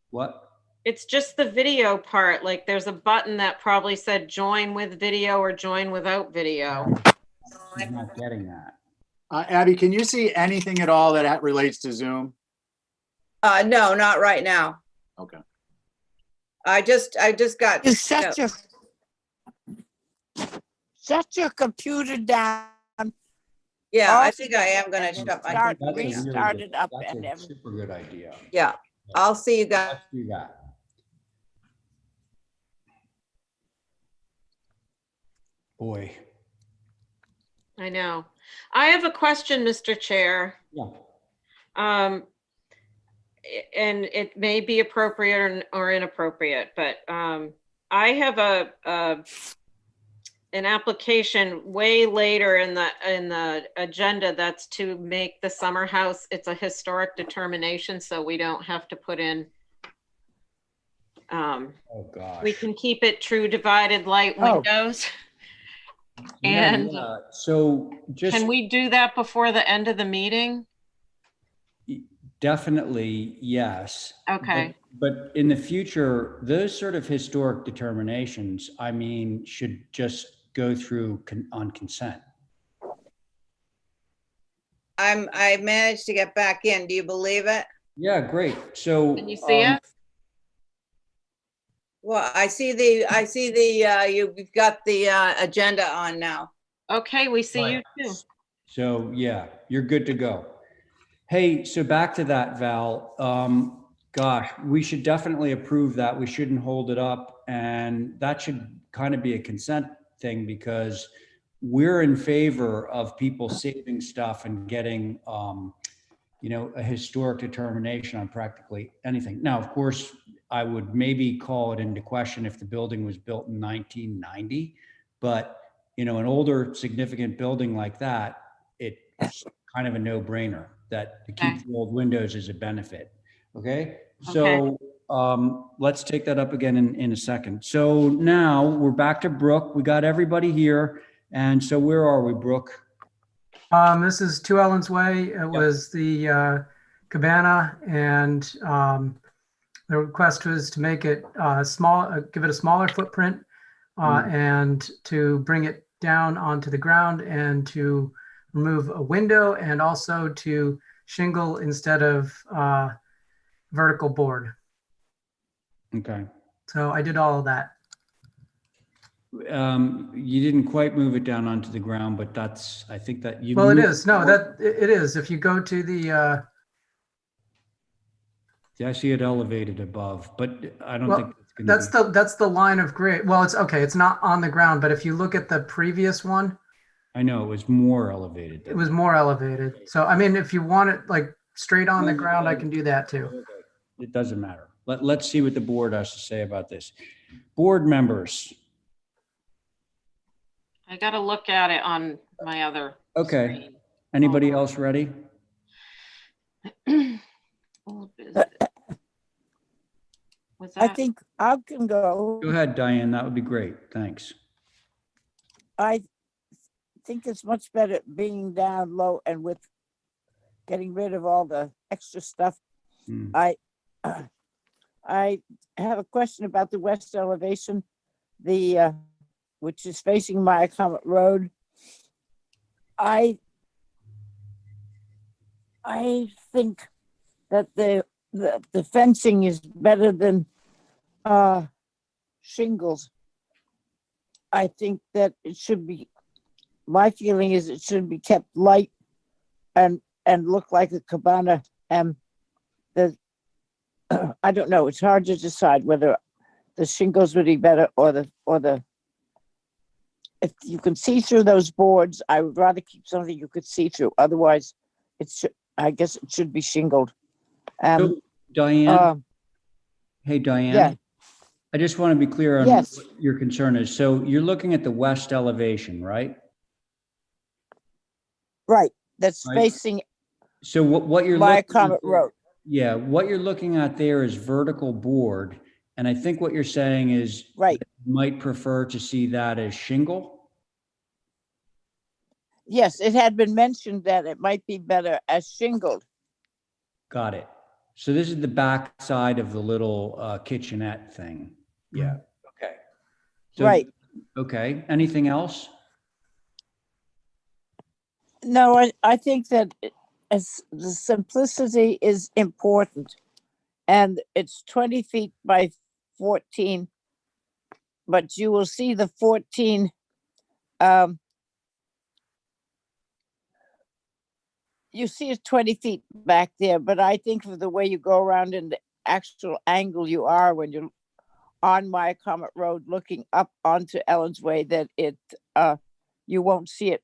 Speaker 2: What?
Speaker 4: It's just the video part. Like there's a button that probably said join with video or join without video.
Speaker 2: I'm not getting that.
Speaker 9: Abby, can you see anything at all that relates to Zoom?
Speaker 5: No, not right now.
Speaker 9: Okay.
Speaker 5: I just got.
Speaker 3: You shut your computer down.
Speaker 5: Yeah, I think I am gonna shut my.
Speaker 3: Restart it up
Speaker 2: That's
Speaker 3: and
Speaker 2: a
Speaker 3: everything.
Speaker 2: super good idea.
Speaker 5: Yeah, I'll see you guys.
Speaker 2: Let's do that. Boy.
Speaker 4: I know. I have a question, Mr. Chair.
Speaker 2: Yeah.
Speaker 4: And it may be appropriate or inappropriate, but I have an application way later in the agenda that's to make the summer house. It's a historic determination, so we don't have to put in.
Speaker 2: Oh gosh.
Speaker 4: We can keep it true divided light windows. And
Speaker 2: so just
Speaker 4: can we do that before the end of the meeting?
Speaker 2: Definitely, yes.
Speaker 4: Okay.
Speaker 2: But in the future, those sort of historic determinations, I mean, should just go through on consent.
Speaker 5: I managed to get back in. Do you believe it?
Speaker 2: Yeah, great. So.
Speaker 4: Can you see it?
Speaker 5: Well, I see you've got the agenda on now.
Speaker 4: Okay, we see you too.
Speaker 2: So, yeah, you're good to go. Hey, so back to that, Val. Gosh, we should definitely approve that. We shouldn't hold it up. And that should kind of be a consent thing because we're in favor of people saving stuff and getting, a historic determination on practically anything. Now, of course, I would maybe call it into question if the building was built in 1990, but an older significant building like that, it's kind of a no-brainer that to keep the old windows is a benefit. Okay, so let's take that up again in a second. So now we're back to Brooke. We got everybody here, and so where are we, Brooke?
Speaker 1: This is 2 Ellen's Way. It was the cabana, and the request was to make it small, give it a smaller footprint, and to bring it down onto the ground and to remove a window and also to shingle instead of vertical board.
Speaker 2: Okay.
Speaker 1: So I did all of that.
Speaker 2: You didn't quite move it down onto the ground, but I think that you.
Speaker 1: Well, it is. No, it is. If you go to the.
Speaker 2: Yeah, I see it elevated above, but I don't think
Speaker 1: that's the line of grade. Well, it's okay. It's not on the ground, but if you look at the previous one.
Speaker 2: I know it was more elevated.
Speaker 1: It was more elevated. So, I mean, if you want it like straight on the ground, I can do that too.
Speaker 2: It doesn't matter. Let's see what the board has to say about this. Board members.
Speaker 4: I got to look at it on my other.
Speaker 2: Okay.
Speaker 4: Screen.
Speaker 2: Anybody else ready?
Speaker 4: Old business. Was that?
Speaker 3: I think I can go.
Speaker 2: Go ahead, Diane. That would be great. Thanks.
Speaker 3: I think it's much better being down low and with getting rid of all the extra stuff. I have a question about the west elevation, which is facing Comet Road. I think that the fencing is better than shingles. I think that it should be. My feeling is it should be kept light and look like a cabana. And I don't know. It's hard to decide whether the shingles would be better or the. If you can see through those boards, I would rather keep something you could see through. Otherwise, I guess it should be shingled.
Speaker 2: So, Diane. Hey, Diane.
Speaker 3: Yeah.
Speaker 2: I just want to be clear on
Speaker 3: Yes.
Speaker 2: what your concern is. So you're looking at the west elevation, right?
Speaker 3: Right. That's
Speaker 2: Right.
Speaker 3: facing
Speaker 2: So what you're looking
Speaker 3: Comet
Speaker 2: at,
Speaker 3: Road.
Speaker 2: yeah, what you're looking at there is vertical board. And I think what you're saying is
Speaker 3: Right.
Speaker 2: you might prefer to see that as shingle.
Speaker 3: Yes, it had been mentioned that it might be better as shingled.
Speaker 2: Got it. So this is the back side of the little kitchenette thing. Yeah. Okay. So,
Speaker 3: Right.
Speaker 2: Okay. Anything else?
Speaker 3: No, I think that as the simplicity is important, and it's 20 feet by 14, but you will see the 14. You see it's 20 feet back there, but I think for the way you go around and the actual angle you are when you're on Comet Road looking up onto Ellen's Way, that you won't see it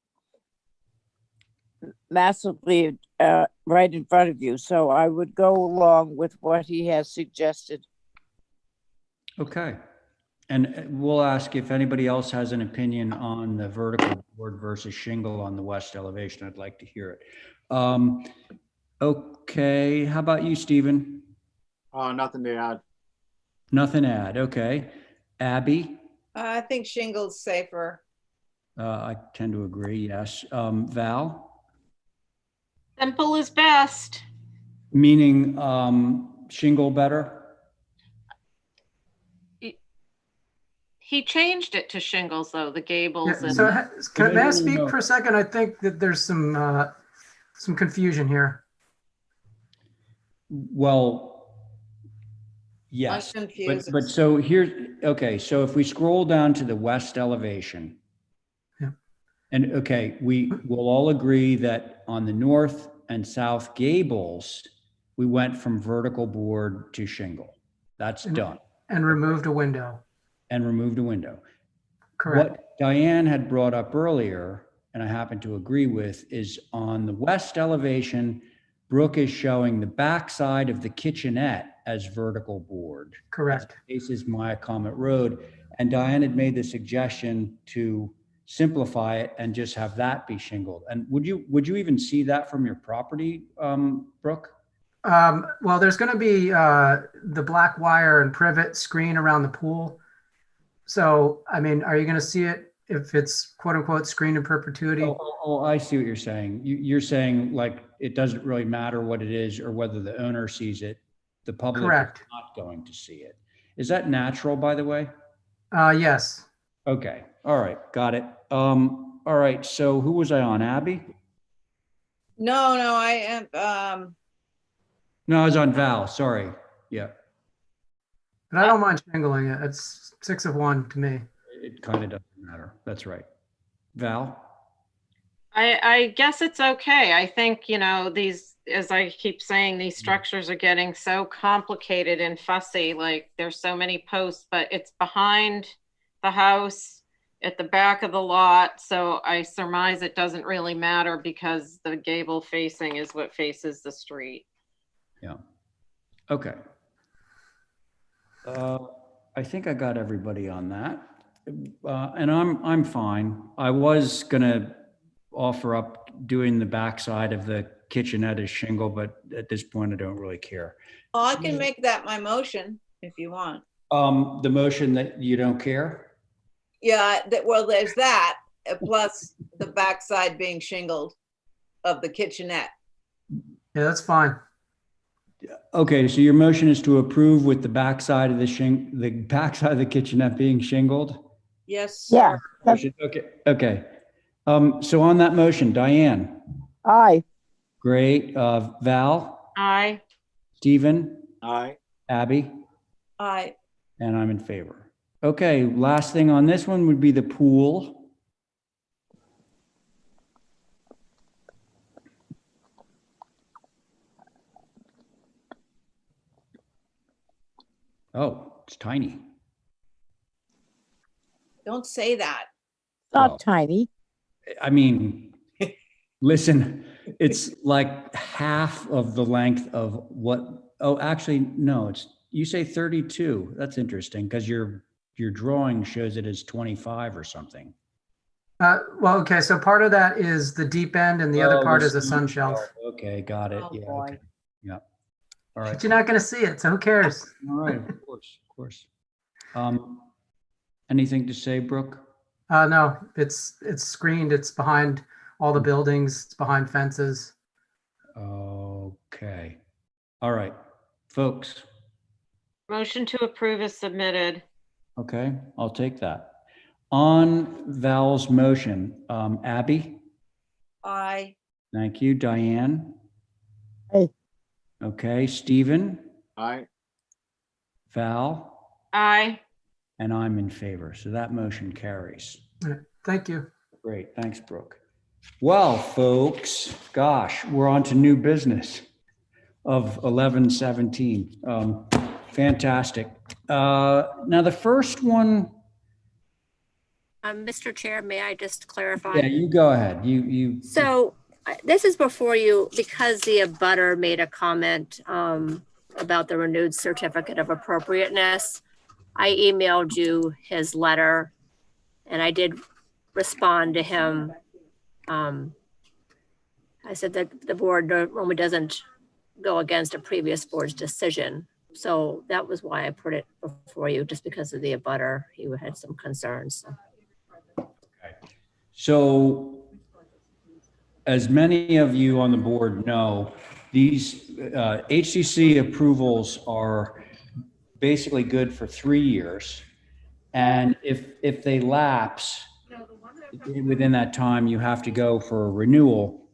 Speaker 3: massively right in front of you. So I would go along with what he has suggested.
Speaker 2: Okay. And we'll ask if anybody else has an opinion on the vertical board versus shingle on the west elevation. I'd like to hear it. Okay. How about you, Stephen?
Speaker 9: Nothing to add.
Speaker 2: Nothing to add. Okay. Abby?
Speaker 5: I think shingles safer.
Speaker 2: I tend to agree. Yes. Val?
Speaker 4: Simple is best.
Speaker 2: Meaning shingle better?
Speaker 4: He changed it to shingles though, the gables.
Speaker 1: Yeah,
Speaker 4: And
Speaker 1: so may I speak for a second? I think that there's some confusion here.
Speaker 2: Well, yes,
Speaker 5: I'm confused.
Speaker 2: but so here's, okay, so if we scroll down to the west elevation.
Speaker 1: Yeah.
Speaker 2: And okay, we will all agree that on the north and south gables, we went from vertical board to shingle. That's done.
Speaker 1: And removed a window.
Speaker 2: And removed a window.
Speaker 1: Correct.
Speaker 2: What Diane had brought up earlier, and I happen to agree with, is on the west elevation, Brooke is showing the backside of the kitchenette as vertical board.
Speaker 1: Correct.
Speaker 2: This is Maya Comet Road. And Diane had made the suggestion to simplify it and just have that be shingled. And would you even see that from your property, Brooke?
Speaker 1: Well, there's going to be the black wire and privet screen around the pool. So, I mean, are you going to see it if it's quote unquote screened in perpetuity?
Speaker 2: Oh, I see what you're saying. You're saying like it doesn't really matter what it is or whether the owner sees it. The public
Speaker 1: Correct.
Speaker 2: is not going to see it. Is that natural, by the way?
Speaker 1: Yes.
Speaker 2: Okay. All right. Got it. All right. So who was I on? Abby?
Speaker 5: No, I am,
Speaker 2: No, I was on Val. Sorry. Yeah.
Speaker 1: But I don't mind shingling it. It's 6 of 1 to me.
Speaker 2: It kind of doesn't matter. That's right. Val?
Speaker 4: I guess it's okay. I think, you know, these, as I keep saying, these structures are getting so complicated and fussy. Like there's so many posts, but it's behind the house at the back of the lot. So I surmise it doesn't really matter because the gable facing is what faces the street.
Speaker 2: Yeah. Okay. I think I got everybody on that. And I'm fine. I was gonna offer up doing the backside of the kitchenette as shingle, but at this point, I don't really care.
Speaker 5: well, I can make that my motion if you want.
Speaker 2: The motion that you don't care?
Speaker 5: Yeah, well, there's that, plus the backside being shingled of the kitchenette.
Speaker 1: Yeah, that's fine.
Speaker 2: Okay, so your motion is to approve with the backside of the backside of the kitchenette being shingled?
Speaker 5: Yes.
Speaker 3: Yeah.
Speaker 2: Okay. So on that motion, Diane?
Speaker 3: Aye.
Speaker 2: Great. Val?
Speaker 4: Aye.
Speaker 2: Stephen?
Speaker 9: Aye.
Speaker 2: Abby?
Speaker 5: Aye.
Speaker 2: And I'm in favor. Okay, last thing on this one would be the pool. Oh, it's tiny.
Speaker 5: Don't say that.
Speaker 3: Not
Speaker 2: Well,
Speaker 3: tiny.
Speaker 2: I mean, listen, it's like half of the length of what, oh, actually, no, you say 32. That's interesting because your drawing shows it as 25 or something.
Speaker 1: Well, okay. So part of that is the deep end and the other part is a sun shelf.
Speaker 2: Okay, got it.
Speaker 5: Oh,
Speaker 2: Yeah,
Speaker 5: boy.
Speaker 2: okay. Yeah. All right.
Speaker 1: But you're not going to see it. So who cares?
Speaker 2: All right, of course. Anything to say, Brooke?
Speaker 1: No, it's screened. It's behind all the buildings. It's behind fences.
Speaker 2: Okay. All right, folks.
Speaker 4: Motion to approve is submitted.
Speaker 2: Okay, I'll take that. On Val's motion, Abby?
Speaker 5: Aye.
Speaker 2: Thank you. Diane?
Speaker 3: Aye.
Speaker 2: Okay, Stephen?
Speaker 9: Aye.
Speaker 2: Val?
Speaker 4: Aye.
Speaker 2: And I'm in favor. So that motion carries.
Speaker 1: Thank you.
Speaker 2: Great. Thanks, Brooke. Well, folks, gosh, we're on to new business of 1117. Fantastic. Now, the first one.
Speaker 11: Mr. Chair, may I just clarify?
Speaker 2: Yeah, you go ahead. You.
Speaker 11: So this is before you, because the abutter made a comment about the renewed certificate of appropriateness. I emailed you his letter and I did respond to him. I said that the board normally doesn't go against a previous board's decision. So that was why I put it before you, just because of the abutter. He had some concerns.
Speaker 2: So as many of you on the board know, these HCC approvals are basically good for 3 years. And if they lapse within that time, you have to go for a renewal.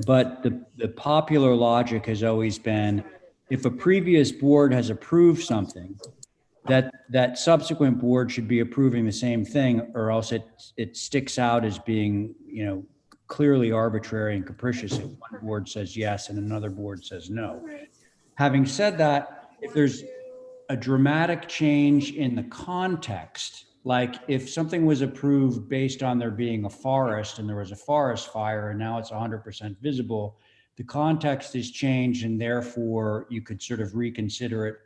Speaker 2: But the popular logic has always been if a previous board has approved something, that subsequent board should be approving the same thing, or else it sticks out as being, clearly arbitrary and capricious if one board says yes and another board says no. Having said that, if there's a dramatic change in the context, like if something was approved based on there being a forest and there was a forest fire and now it's 100% visible, the context is changed and therefore you could sort of reconsider it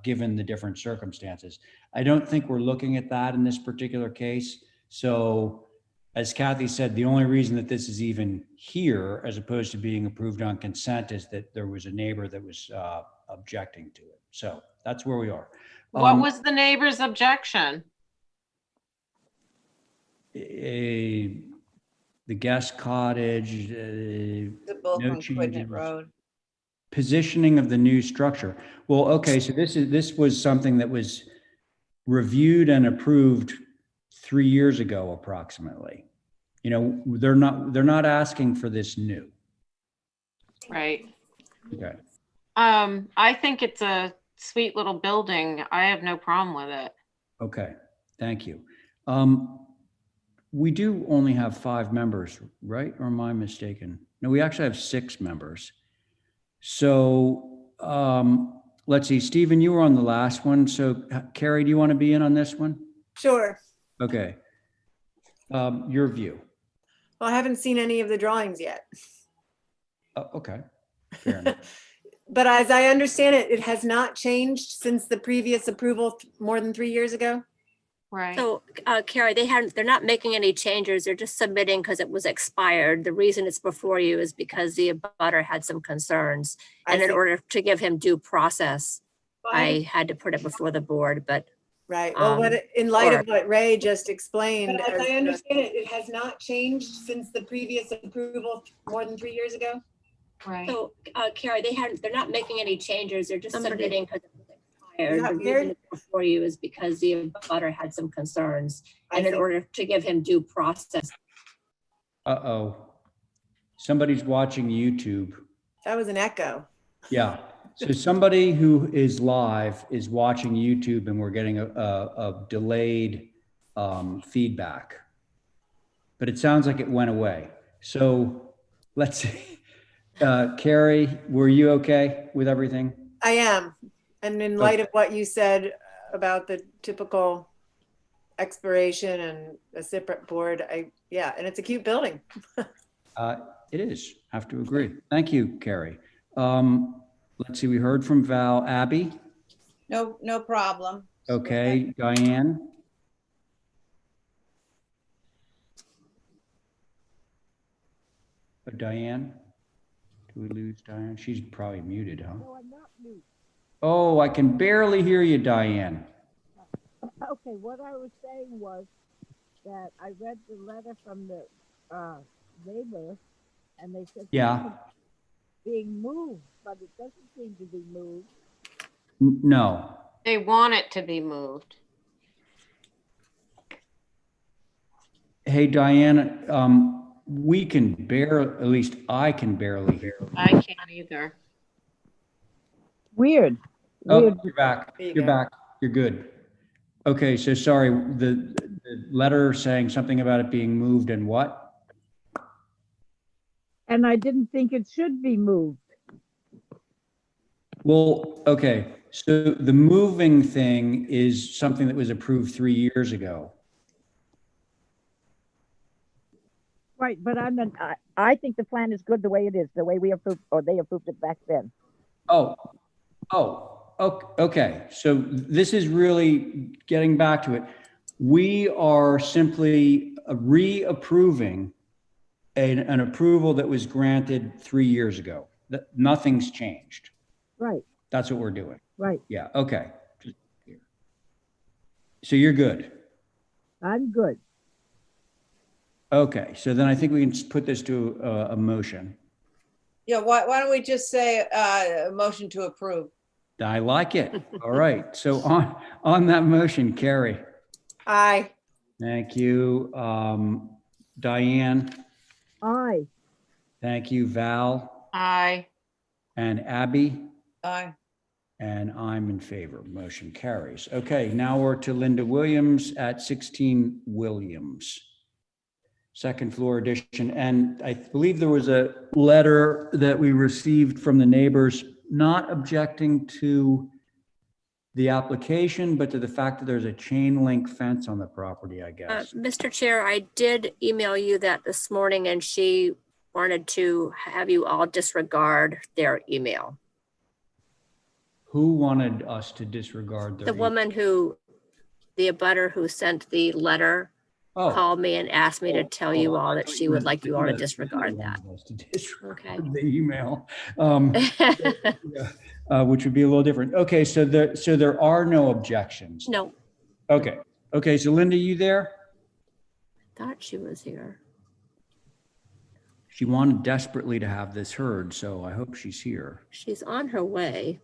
Speaker 2: given the different circumstances. I don't think we're looking at that in this particular case. So as Kathy said, the only reason that this is even here as opposed to being approved on consent is that there was a neighbor that was objecting to it. So that's where we are.
Speaker 4: What was the neighbor's objection?
Speaker 2: The guest cottage,
Speaker 5: The both
Speaker 2: no
Speaker 5: on Quidnet
Speaker 2: changes.
Speaker 5: Road.
Speaker 2: Positioning of the new structure. Well, okay, so this was something that was reviewed and approved 3 years ago, approximately. They're not asking for this new.
Speaker 4: Right.
Speaker 2: Okay.
Speaker 4: I think it's a sweet little building. I have no problem with it.
Speaker 2: Okay, thank you. We do only have 5 members, right? Or am I mistaken? No, we actually have 6 members. So let's see, Stephen, you were on the last one. So Carrie, do you want to be in on this one?
Speaker 7: Sure.
Speaker 2: Okay. Your view.
Speaker 7: Well, I haven't seen any of the drawings yet.
Speaker 2: Okay. Fair enough.
Speaker 7: But as I understand it, it has not changed since the previous approval more than 3 years ago.
Speaker 4: Right.
Speaker 11: So, Carrie, they're not making any changes. They're just submitting because it was expired. The reason it's before you is because the abutter had some concerns. And in order to give him due process, I had to put it before the board, but.
Speaker 7: Right. Well, in light of what Ray just explained.
Speaker 12: But as I understand it, it has not changed since the previous approval more than 3 years ago.
Speaker 4: Right.
Speaker 11: So, Carrie, they're not making any changes. They're just submitting because it was expired.
Speaker 7: Is that
Speaker 11: The
Speaker 7: weird?
Speaker 11: reason it's before you is because the abutter had some concerns. And in order to give him due process.
Speaker 2: Uh-oh. Somebody's watching YouTube.
Speaker 7: That was an echo.
Speaker 2: Yeah. So somebody who is live is watching YouTube and we're getting a delayed feedback. But it sounds like it went away. So let's see. Carrie, were you okay with everything?
Speaker 7: I am. And in light of what you said about the typical expiration and a separate board, yeah, and it's a cute building.
Speaker 2: It is, I have to agree. Thank you, Carrie. Let's see, we heard from Val. Abby?
Speaker 5: No problem.
Speaker 2: Okay, Diane? Diane? Do we lose Diane? She's probably muted, huh?
Speaker 3: No, I'm not mute.
Speaker 2: Oh, I can barely hear you, Diane.
Speaker 3: Okay, what I was saying was that I read the letter from the neighbor, and they said
Speaker 2: Yeah.
Speaker 3: something being moved, but it doesn't seem to be moved.
Speaker 2: No.
Speaker 4: They want it to be moved.
Speaker 2: Hey, Diane, we can barely, at least I can barely hear.
Speaker 4: I can't either.
Speaker 3: Weird.
Speaker 2: Oh, you're back.
Speaker 7: There you
Speaker 2: You're
Speaker 7: go.
Speaker 2: back. You're good. Okay, so sorry, the letter saying something about it being moved and what?
Speaker 3: And I didn't think it should be moved.
Speaker 2: Well, okay, so the moving thing is something that was approved 3 years ago.
Speaker 3: Right, but I think the plan is good the way it is, the way we approved, or they approved it back then.
Speaker 2: Okay. So this is really getting back to it. We are simply reapproving an approval that was granted 3 years ago. Nothing's changed.
Speaker 3: Right,
Speaker 2: That's what we're doing.
Speaker 3: right.
Speaker 2: Yeah, okay. So you're good.
Speaker 3: I'm good.
Speaker 2: Okay, so then I think we can put this to a motion.
Speaker 5: Yeah, why don't we just say a motion to approve?
Speaker 2: I like it. All right, so on that motion, Carrie.
Speaker 7: Aye.
Speaker 2: Thank you. Diane,
Speaker 3: Aye.
Speaker 2: thank you. Val
Speaker 4: Aye.
Speaker 2: and Abby.
Speaker 5: Aye.
Speaker 2: And I'm in favor. Motion carries. Okay, now we're to Linda Williams at 16 Williams. Second floor addition. And I believe there was a letter that we received from the neighbors not objecting to the application, but to the fact that there's a chain link fence on the property, I guess.
Speaker 11: Mr. Chair, I did email you that this morning and she wanted to have you all disregard their email.
Speaker 2: Who wanted us to disregard their
Speaker 11: The woman who, the abutter who sent the letter called me and asked me to tell you all that she would like you all to disregard that. Okay.
Speaker 2: The email, which would be a little different. Okay, so there are no objections.
Speaker 11: No,
Speaker 2: Okay. Okay, so Linda, you there?
Speaker 11: thought she was here.
Speaker 2: She wanted desperately to have this heard, so I hope she's here.
Speaker 11: She's on her way.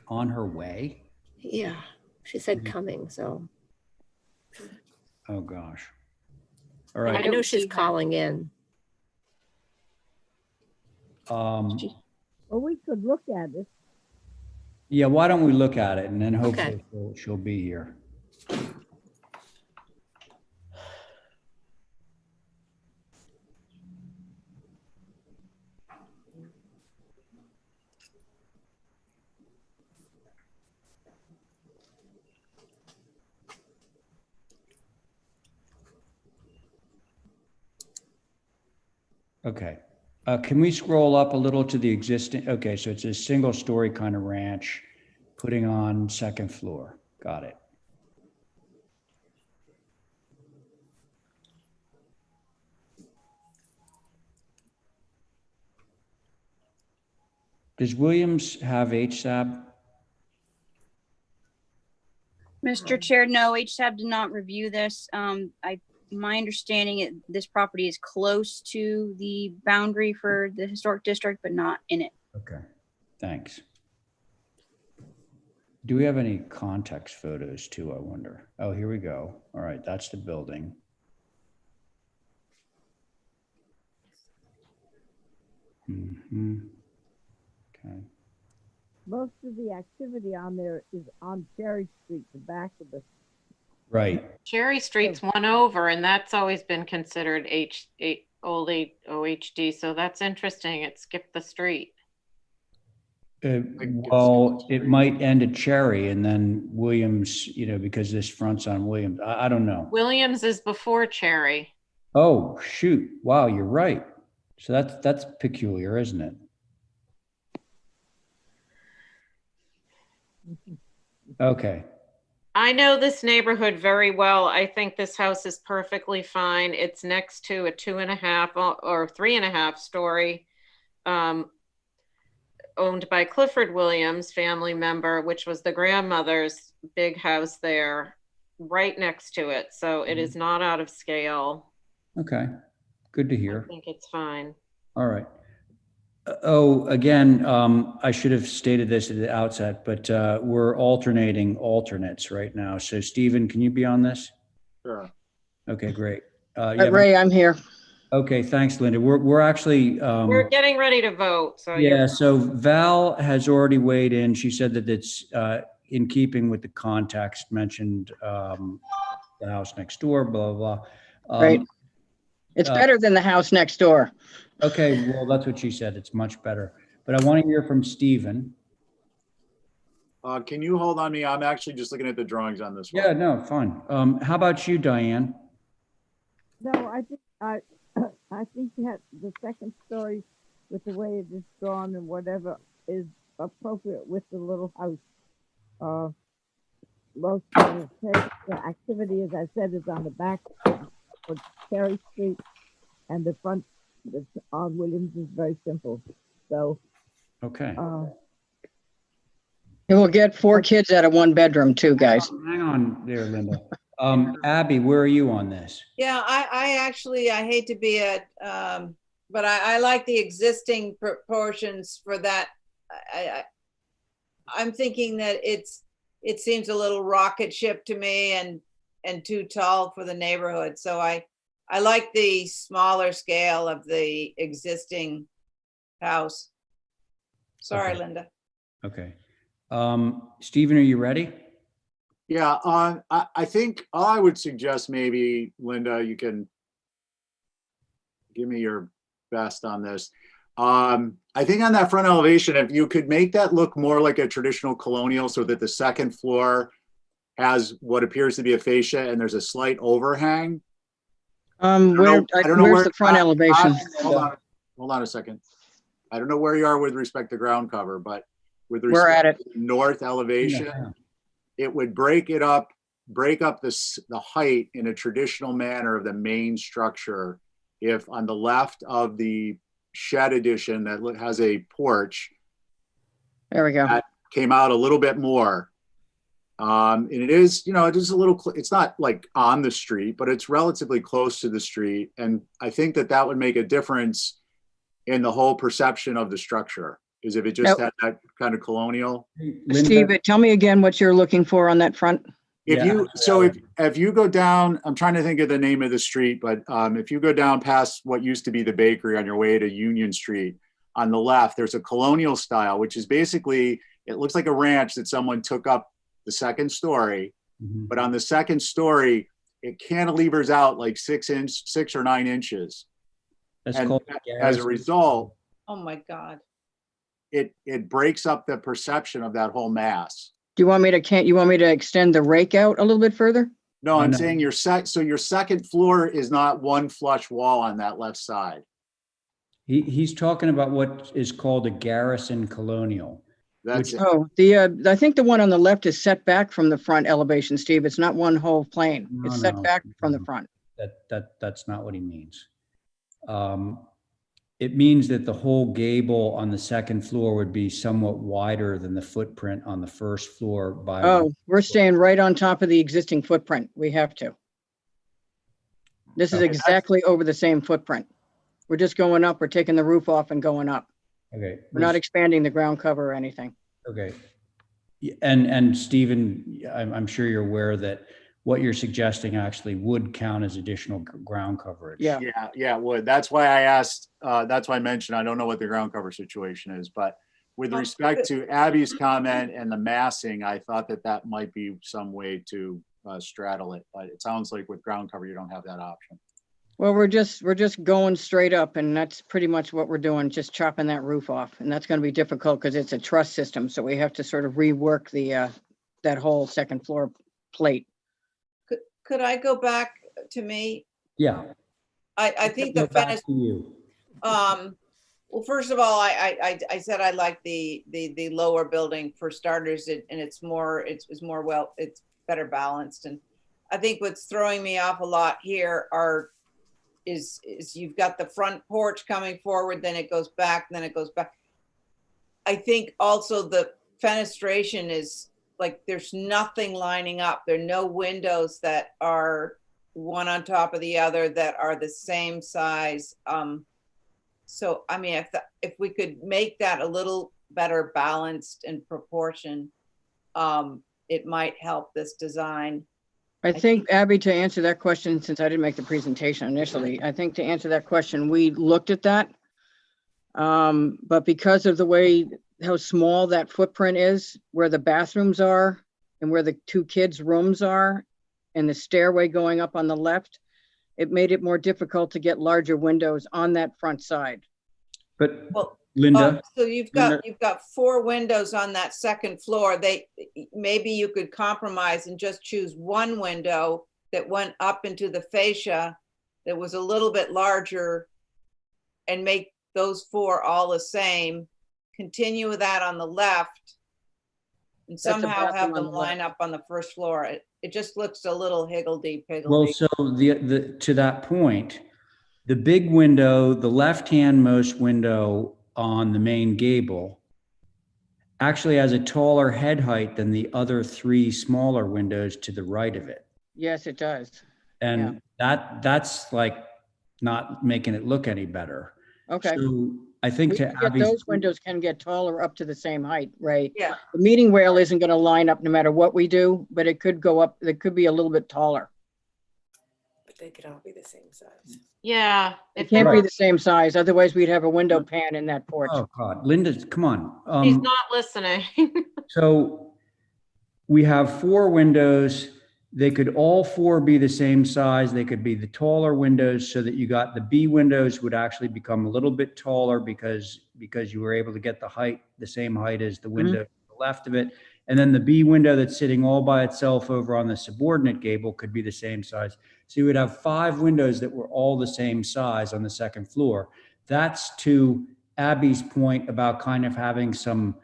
Speaker 2: On her way?
Speaker 11: Yeah, she said coming, so.
Speaker 2: Oh, gosh. All right.
Speaker 11: I know she's calling in.
Speaker 3: Well, we could look at it.
Speaker 2: Yeah, why don't we look at it and then hopefully
Speaker 11: Okay.
Speaker 2: she'll be here. Okay. Can we scroll up a little to the existing? Okay, so it's a single story kind of ranch putting on second floor. Got it. Does Williams have HSAB?
Speaker 6: Mr. Chair, no, HSAB did not review this. My understanding, this property is close to the boundary for the historic district, but not in it.
Speaker 2: Okay, thanks. Do we have any context photos too, I wonder? Oh, here we go. All right, that's the building. Okay.
Speaker 3: Most of the activity on there is on Cherry Street, the back of the.
Speaker 2: Right.
Speaker 4: Cherry Street's one over, and that's always been considered old OHD. So that's interesting. It skipped the street.
Speaker 2: Well, it might end at Cherry and then Williams, because this fronts on Williams. I don't know.
Speaker 4: Williams is before Cherry.
Speaker 2: Oh, shoot. Wow, you're right. So that's peculiar, isn't it? Okay.
Speaker 4: I know this neighborhood very well. I think this house is perfectly fine. It's next to a 2.5 or 3.5 story owned by Clifford Williams, family member, which was the grandmother's big house there, right next to it. So it is not out of scale.
Speaker 2: Okay. Good to hear.
Speaker 4: I think it's fine.
Speaker 2: All right. Oh, again, I should have stated this at the outset, but we're alternating alternates right now. So Stephen, can you be on this?
Speaker 9: Sure.
Speaker 2: Okay, great.
Speaker 13: Ray, I'm here.
Speaker 2: Okay, thanks, Linda. We're actually
Speaker 4: We're getting ready to vote. So
Speaker 2: yeah. So Val has already weighed in. She said that it's in keeping with the context mentioned, the house next door, blah blah blah.
Speaker 13: Right. It's better than the house next door.
Speaker 2: Okay, well, that's what she said. It's much better. But I want to hear from Stephen.
Speaker 9: Can you hold on me? I'm actually just looking at the drawings on this one.
Speaker 2: Yeah, no, fine. How about you, Diane?
Speaker 3: No, I think that the second story, with the way it is drawn and whatever, is appropriate with the little house. Most of the activity, as I said, is on the back of Cherry Street, and the front on Williams is very simple. So.
Speaker 2: Okay.
Speaker 13: It will get 4 kids out of 1 bedroom too, guys.
Speaker 2: Hang on there, Linda. Abby, where are you on this?
Speaker 5: Yeah, I actually, I hate to be but I like the existing proportions for that. I'm thinking that it seems a little rocket ship to me and too tall for the neighborhood. So I like the smaller scale of the existing house. Sorry,
Speaker 2: Okay.
Speaker 5: Linda.
Speaker 2: Okay. Stephen, are you ready?
Speaker 9: Yeah, I think I would suggest maybe, Linda, you can give me your best on this. I think on that front elevation, if you could make that look more like a traditional colonial so that the second floor has what appears to be a fascia and there's a slight overhang.
Speaker 13: Where's the front elevation?
Speaker 9: Hold on a second. I don't know where you are with respect to ground cover, but with
Speaker 13: We're
Speaker 9: respect
Speaker 13: at it.
Speaker 9: to the north elevation, it would break up the height in a traditional manner of the main structure. If on the left of the shed addition that has a porch,
Speaker 13: There we go.
Speaker 9: that came out a little bit more. And it is, it is a little, it's not like on the street, but it's relatively close to the street. And I think that would make a difference in the whole perception of the structure, is if it just had that kind of colonial.
Speaker 13: Steve, tell me again what you're looking for on that front.
Speaker 9: If you go down, I'm trying to think of the name of the street, but if you go down past what used to be the bakery on your way to Union Street, on the left, there's a colonial style, which is basically, it looks like a ranch that someone took up the second story, but on the second story, it cantilevers out like 6 or 9 inches.
Speaker 2: That's
Speaker 9: and
Speaker 2: called
Speaker 9: as a result,
Speaker 5: Oh my God.
Speaker 9: it breaks up the perception of that whole mass.
Speaker 13: Do you want me to extend the rake out a little bit further?
Speaker 9: No, I'm saying your second floor is not one flush wall on that left side.
Speaker 2: He's talking about what is called a garrison colonial.
Speaker 9: That's it.
Speaker 13: Oh, I think the one on the left is set back from the front elevation, Steve. It's not one whole plane. It's set back from the front.
Speaker 2: That's not what he means. It means that the whole gable on the second floor would be somewhat wider than the footprint on the first floor.
Speaker 13: We're staying right on top of the existing footprint. We have to. This is exactly over the same footprint. We're just going up. We're taking the roof off and going up.
Speaker 2: Okay.
Speaker 13: We're not expanding the ground cover or anything.
Speaker 2: Okay. And Stephen, I'm sure you're aware that what you're suggesting actually would count as additional ground coverage.
Speaker 13: Yeah,
Speaker 9: it would. That's why I asked, that's why I mentioned, I don't know what the ground cover situation is, but with respect to Abby's comment and the massing, I thought that might be some way to straddle it, but it sounds like with ground cover, you don't have that option.
Speaker 13: well, we're just going straight up, and that's pretty much what we're doing, just chopping that roof off. And that's going to be difficult because it's a truss system. So we have to sort of rework that whole second floor plate.
Speaker 5: Could I go back to me?
Speaker 2: Yeah.
Speaker 5: I think the fence. Well, first of all, I said I like the lower building for starters, and it's better balanced. And I think what's throwing me off a lot here is you've got the front porch coming forward, then it goes back, then it goes back. I think also the fenestration is like, there's nothing lining up. There are no windows that are one on top of the other that are the same size. So, I mean, if we could make that a little better balanced in proportion, it might help this design.
Speaker 13: I think, Abby, to answer that question, since I didn't make the presentation initially, I think to answer that question, we looked at that. But because of the way, how small that footprint is, where the bathrooms are and where the 2 kids' rooms are and the stairway going up on the left, it made it more difficult to get larger windows on that front side.
Speaker 2: But Linda.
Speaker 5: So you've got 4 windows on that second floor. Maybe you could compromise and just choose 1 window that went up into the fascia that was a little bit larger and make those 4 all the same. Continue with that on the left and somehow have them line up on the first floor. It just looks a little higgledy-piggledy.
Speaker 2: Well, so to that point, the big window, the left-hand most window on the main gable actually has a taller head height than the other 3 smaller windows to the right of it.
Speaker 13: Yes, it does.
Speaker 2: And that's like not making it look any better.
Speaker 13: Okay.
Speaker 2: So I think
Speaker 13: those windows can get taller up to the same height, right?
Speaker 5: Yeah.
Speaker 13: The meeting rail isn't going to line up no matter what we do, but it could go up. It could be a little bit taller.
Speaker 7: they could all be the same size.
Speaker 4: Yeah.
Speaker 13: It
Speaker 4: if they
Speaker 13: can't be
Speaker 4: were-
Speaker 13: the same size, otherwise we'd have a window pan in that porch.
Speaker 2: Oh, God, Linda, come on.
Speaker 4: He's not listening.
Speaker 2: So we have 4 windows. They could all 4 be the same size. They could be the taller windows so that you got the B windows would actually become a little bit taller because you were able to get the height, the same height as the window to the left of it. And then the B window that's sitting all by itself over on the subordinate gable could be the same size. So you would have 5 windows that were all the same size on the second floor. That's to Abby's point about kind of having some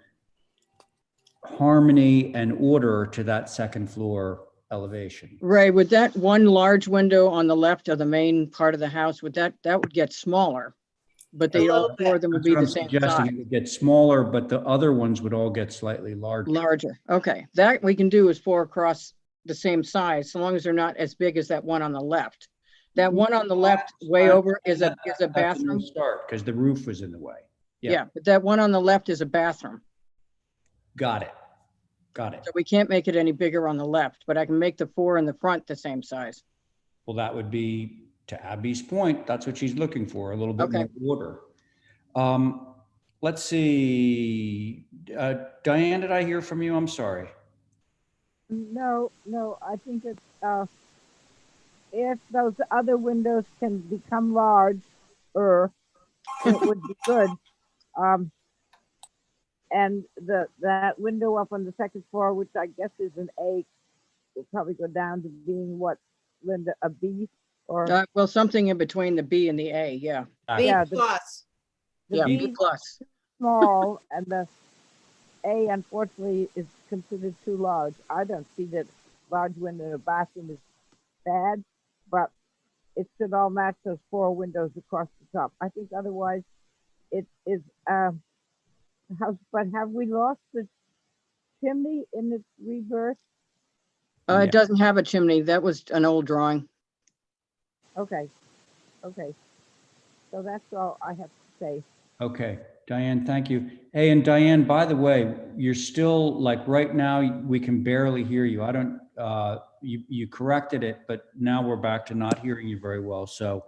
Speaker 2: harmony and order to that second floor elevation.
Speaker 13: Right, with that one large window on the left of the main part of the house, that would get smaller. But they all
Speaker 5: little
Speaker 13: 4 of them would
Speaker 2: That's
Speaker 13: be
Speaker 2: what
Speaker 13: the
Speaker 2: I'm
Speaker 13: same
Speaker 2: suggesting.
Speaker 13: size.
Speaker 2: It would get smaller, but the other ones would all get slightly larger.
Speaker 13: Larger, okay. That we can do is 4 across the same size, so long as they're not as big as that one on the left. That one on the left way over is a
Speaker 2: That's a
Speaker 13: bathroom.
Speaker 2: new start because the roof was in the way.
Speaker 13: Yeah, but that one on the left is a bathroom.
Speaker 2: Got it. Got it.
Speaker 13: So we can't make it any bigger on the left, but I can make the 4 in the front the same size.
Speaker 2: Well, that would be, to Abby's point, that's what she's looking for, a little bit
Speaker 13: Okay.
Speaker 2: more order. Let's see. Diane, did I hear from you? I'm sorry.
Speaker 3: No, I think that if those other windows can become large, it would be good. And that window up on the second floor, which I guess is an A, will probably go down to being what, Linda, a B? Or
Speaker 13: Well, something in between the B and the A, yeah.
Speaker 5: B
Speaker 3: Yeah,
Speaker 5: plus.
Speaker 3: the
Speaker 13: Yeah,
Speaker 3: B
Speaker 13: B plus.
Speaker 3: small and the A unfortunately is considered too large. I don't see that large window in a bathroom is bad, but it should all match those 4 windows across the top. I think otherwise it is house. But have we lost the chimney in its rebirth?
Speaker 13: It doesn't have a chimney. That was an old drawing.
Speaker 3: Okay. So that's all I have to say.
Speaker 2: Okay, Diane, thank you. Hey, and Diane, by the way, you're still like right now, we can barely hear you. I don't, you corrected it, but now we're back to not hearing you very well. So,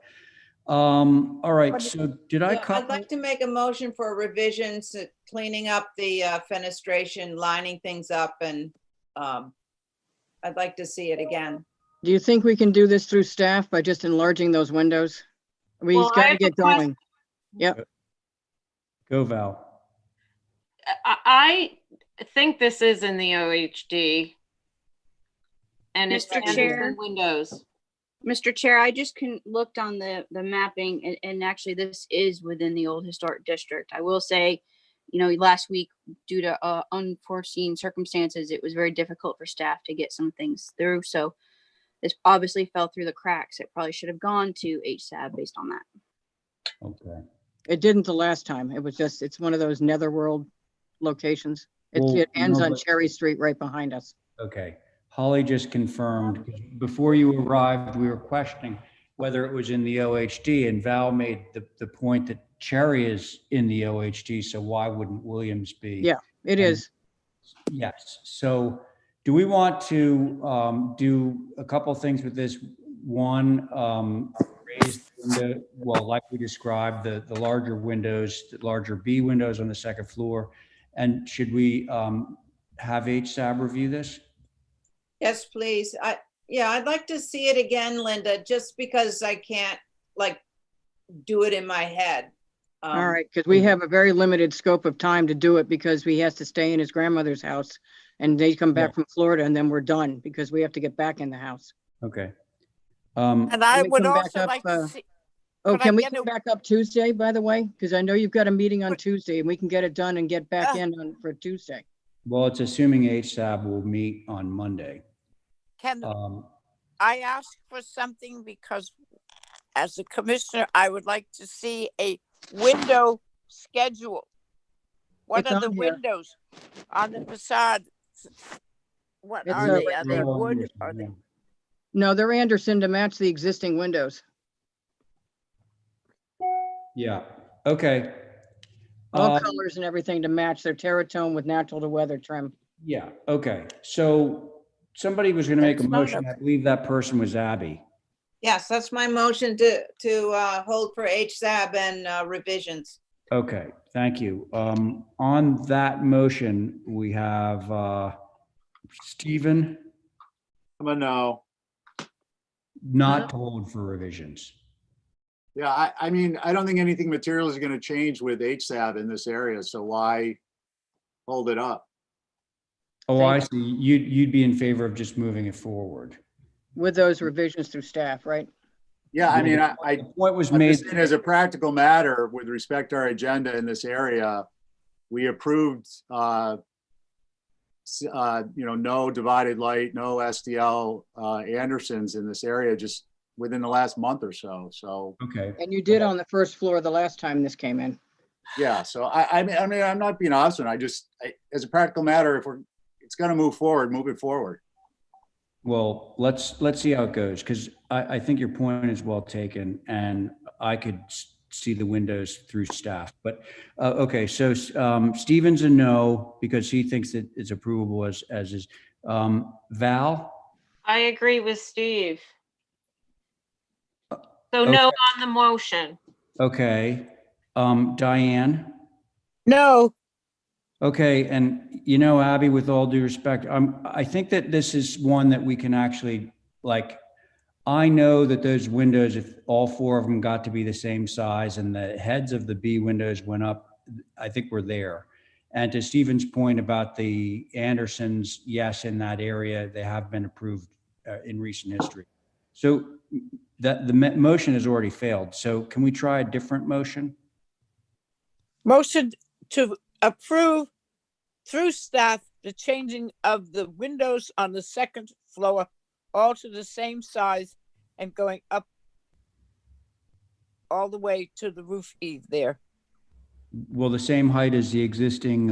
Speaker 2: all right. So did I
Speaker 5: Yeah, I'd
Speaker 2: cover?
Speaker 5: like to make a motion for revisions, cleaning up the fenestration, lining things up, and I'd like to see it again.
Speaker 13: Do you think we can do this through staff by just enlarging those windows? We've
Speaker 4: Well, I
Speaker 13: got to
Speaker 4: have a
Speaker 13: get going. Yep.
Speaker 2: Go, Val.
Speaker 4: I think this is in the OHD. And it's
Speaker 6: Mr.
Speaker 4: and
Speaker 6: Chair.
Speaker 4: in Windows.
Speaker 6: Mr. Chair, I just looked on the mapping and actually this is within the old historic district. I will say, last week, due to unforeseen circumstances, it was very difficult for staff to get some things through. So this obviously fell through the cracks. It probably should have gone to HSAB based on that.
Speaker 2: Okay.
Speaker 13: It didn't the last time. It was just, it's one of those netherworld locations.
Speaker 2: Well,
Speaker 13: It ends
Speaker 2: no,
Speaker 13: on
Speaker 2: but-
Speaker 13: Cherry Street right behind us.
Speaker 2: Okay. Holly just confirmed, before you arrived, we were questioning whether it was in the OHD, and Val made the point that Cherry is in the OHD, so why wouldn't Williams be?
Speaker 13: Yeah, it is.
Speaker 2: Yes. So do we want to do a couple of things with this? One, raise the, well, like we described, the larger windows, the larger B windows on the second floor. And should we have HSAB review this?
Speaker 5: Yes, please. I'd like to see it again, Linda, just because I can't do it in my head.
Speaker 13: All right, because we have a very limited scope of time to do it because he has to stay in his grandmother's house and they come back from Florida and then we're done because we have to get back in the house.
Speaker 2: Okay.
Speaker 3: And I
Speaker 13: Can we
Speaker 3: would
Speaker 13: come back
Speaker 3: also
Speaker 13: up,
Speaker 3: like to see,
Speaker 13: Oh,
Speaker 3: Could I
Speaker 13: can we
Speaker 3: get
Speaker 13: come
Speaker 3: a-
Speaker 13: back up Tuesday, by the way? Because I know you've got a meeting on Tuesday and we can get it done and get back in for Tuesday.
Speaker 2: Well, it's assuming HSAB will meet on Monday.
Speaker 3: can I ask for something? Because as a commissioner, I would like to see a window schedule. What
Speaker 13: It's
Speaker 3: are the
Speaker 13: on here.
Speaker 3: windows on the facade? What
Speaker 13: It's
Speaker 3: are they? Are they
Speaker 2: Well,
Speaker 3: wood? Are they?
Speaker 13: No, they're Anderson to match the existing windows.
Speaker 2: Yeah, okay.
Speaker 13: All
Speaker 2: Um,
Speaker 13: colors and everything to match their terratone with natural to weather trim.
Speaker 2: Yeah, okay. So somebody was going to make a
Speaker 3: That's not
Speaker 2: motion. I believe that person was Abby.
Speaker 5: Yes, that's my motion to hold for HSAB and revisions.
Speaker 2: Okay, thank you. On that motion, we have Stephen,
Speaker 9: I'm a no.
Speaker 2: not to hold for revisions.
Speaker 9: Yeah, I mean, I don't think anything material is going to change with HSAB in this area, so why hold it up?
Speaker 2: Oh, I see. You'd be in favor of just moving it forward.
Speaker 13: With those revisions through staff, right?
Speaker 9: Yeah, I mean,
Speaker 2: The point was
Speaker 9: I'm
Speaker 2: made.
Speaker 9: just saying as a practical matter, with respect to our agenda in this area, we approved, no divided light, no SDL Andersons in this area just within the last month or so. So,
Speaker 2: Okay.
Speaker 13: And you did on the first floor the last time this came in.
Speaker 9: yeah, so I mean, I'm not being obstinate. As a practical matter, if it's going to move forward, move it forward.
Speaker 2: Well, let's see how it goes, because I think your point is well taken, and I could see the windows through staff. But okay, so Stephen's a no because he thinks that it's approvable as is. Val?
Speaker 4: I agree with Steve. So
Speaker 2: Okay.
Speaker 4: no on the motion.
Speaker 2: Okay. Diane?
Speaker 3: No,
Speaker 2: Okay, and Abby, with all due respect, I think that this is one that we can actually, like, I know that those windows, if all four of them got to be the same size and the heads of the B windows went up, I think we're there. And to Stephen's point about the Andersons, yes, in that area, they have been approved in recent history. So that the motion has already failed. So can we try a different motion?
Speaker 3: motion to approve through staff the changing of the windows on the second floor all to the same size and going up all the way to the roof eave there.
Speaker 2: Well, the same height as the existing,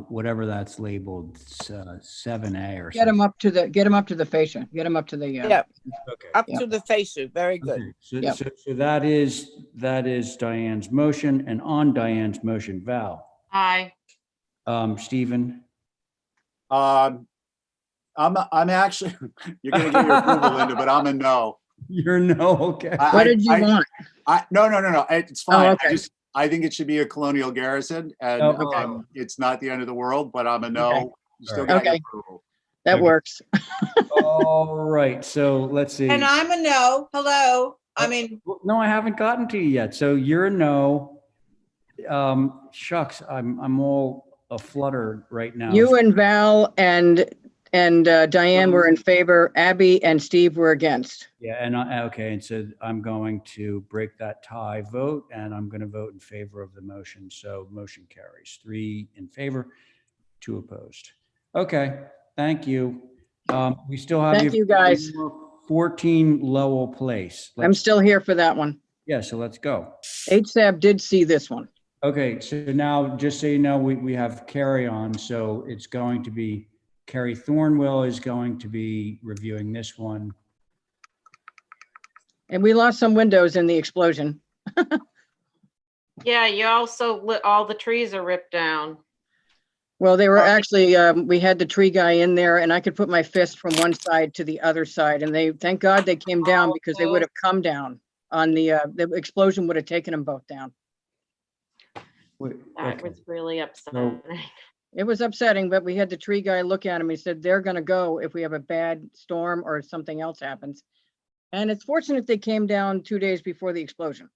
Speaker 2: whatever that's labeled, 7A or
Speaker 13: Get them
Speaker 2: something.
Speaker 13: up to the fascia. Get them up to the.
Speaker 3: Yeah,
Speaker 2: Okay.
Speaker 3: up
Speaker 13: Yep.
Speaker 3: to the fascia. Very good.
Speaker 2: Okay. So,
Speaker 13: Yep.
Speaker 2: so that is Diane's motion, and on Diane's motion, Val,
Speaker 4: Aye.
Speaker 2: Stephen,
Speaker 9: I'm actually, you're going to get your approval, Linda, but I'm a no.
Speaker 2: you're no, okay.
Speaker 13: What did you want?
Speaker 9: No, it's fine.
Speaker 13: okay.
Speaker 9: I think it should be a colonial garrison, and
Speaker 2: Oh, okay.
Speaker 9: it's not the end of the world, but I'm a no.
Speaker 13: Okay.
Speaker 9: You still
Speaker 2: All
Speaker 9: got your
Speaker 13: Okay.
Speaker 9: approval.
Speaker 13: That
Speaker 2: Okay.
Speaker 13: works.
Speaker 2: All right, so let's see.
Speaker 5: And I'm a no. Hello. I mean,
Speaker 2: No, I haven't gotten to you yet. So you're a no. Shucks, I'm all aflutter right now.
Speaker 13: You and Val and Diane were in favor. Abby and Steve were against.
Speaker 2: Yeah, and okay, and so I'm going to break that tie vote, and I'm going to vote in favor of the motion. So motion carries 3 in favor, 2 opposed. Okay, thank you. We still have
Speaker 13: Thank you, guys.
Speaker 2: 14 Lowell Place.
Speaker 13: I'm still here for that one.
Speaker 2: Yeah, so let's go.
Speaker 13: HSAB did see this one.
Speaker 2: Okay, so now just so you know, we have Carrie on, so it's going to be Carrie Thornwell is going to be reviewing this one.
Speaker 13: And we lost some windows in the explosion.
Speaker 4: Yeah, you also, all the trees are ripped down.
Speaker 13: Well, they were actually, we had the tree guy in there and I could put my fist from one side to the other side. And thank God they came down because they would have come down on the explosion would have taken them both down.
Speaker 4: That was really upsetting.
Speaker 13: It was upsetting, but we had the tree guy look at him. He said, they're going to go if we have a bad storm or something else happens. And it's fortunate they came down 2 days before the explosion.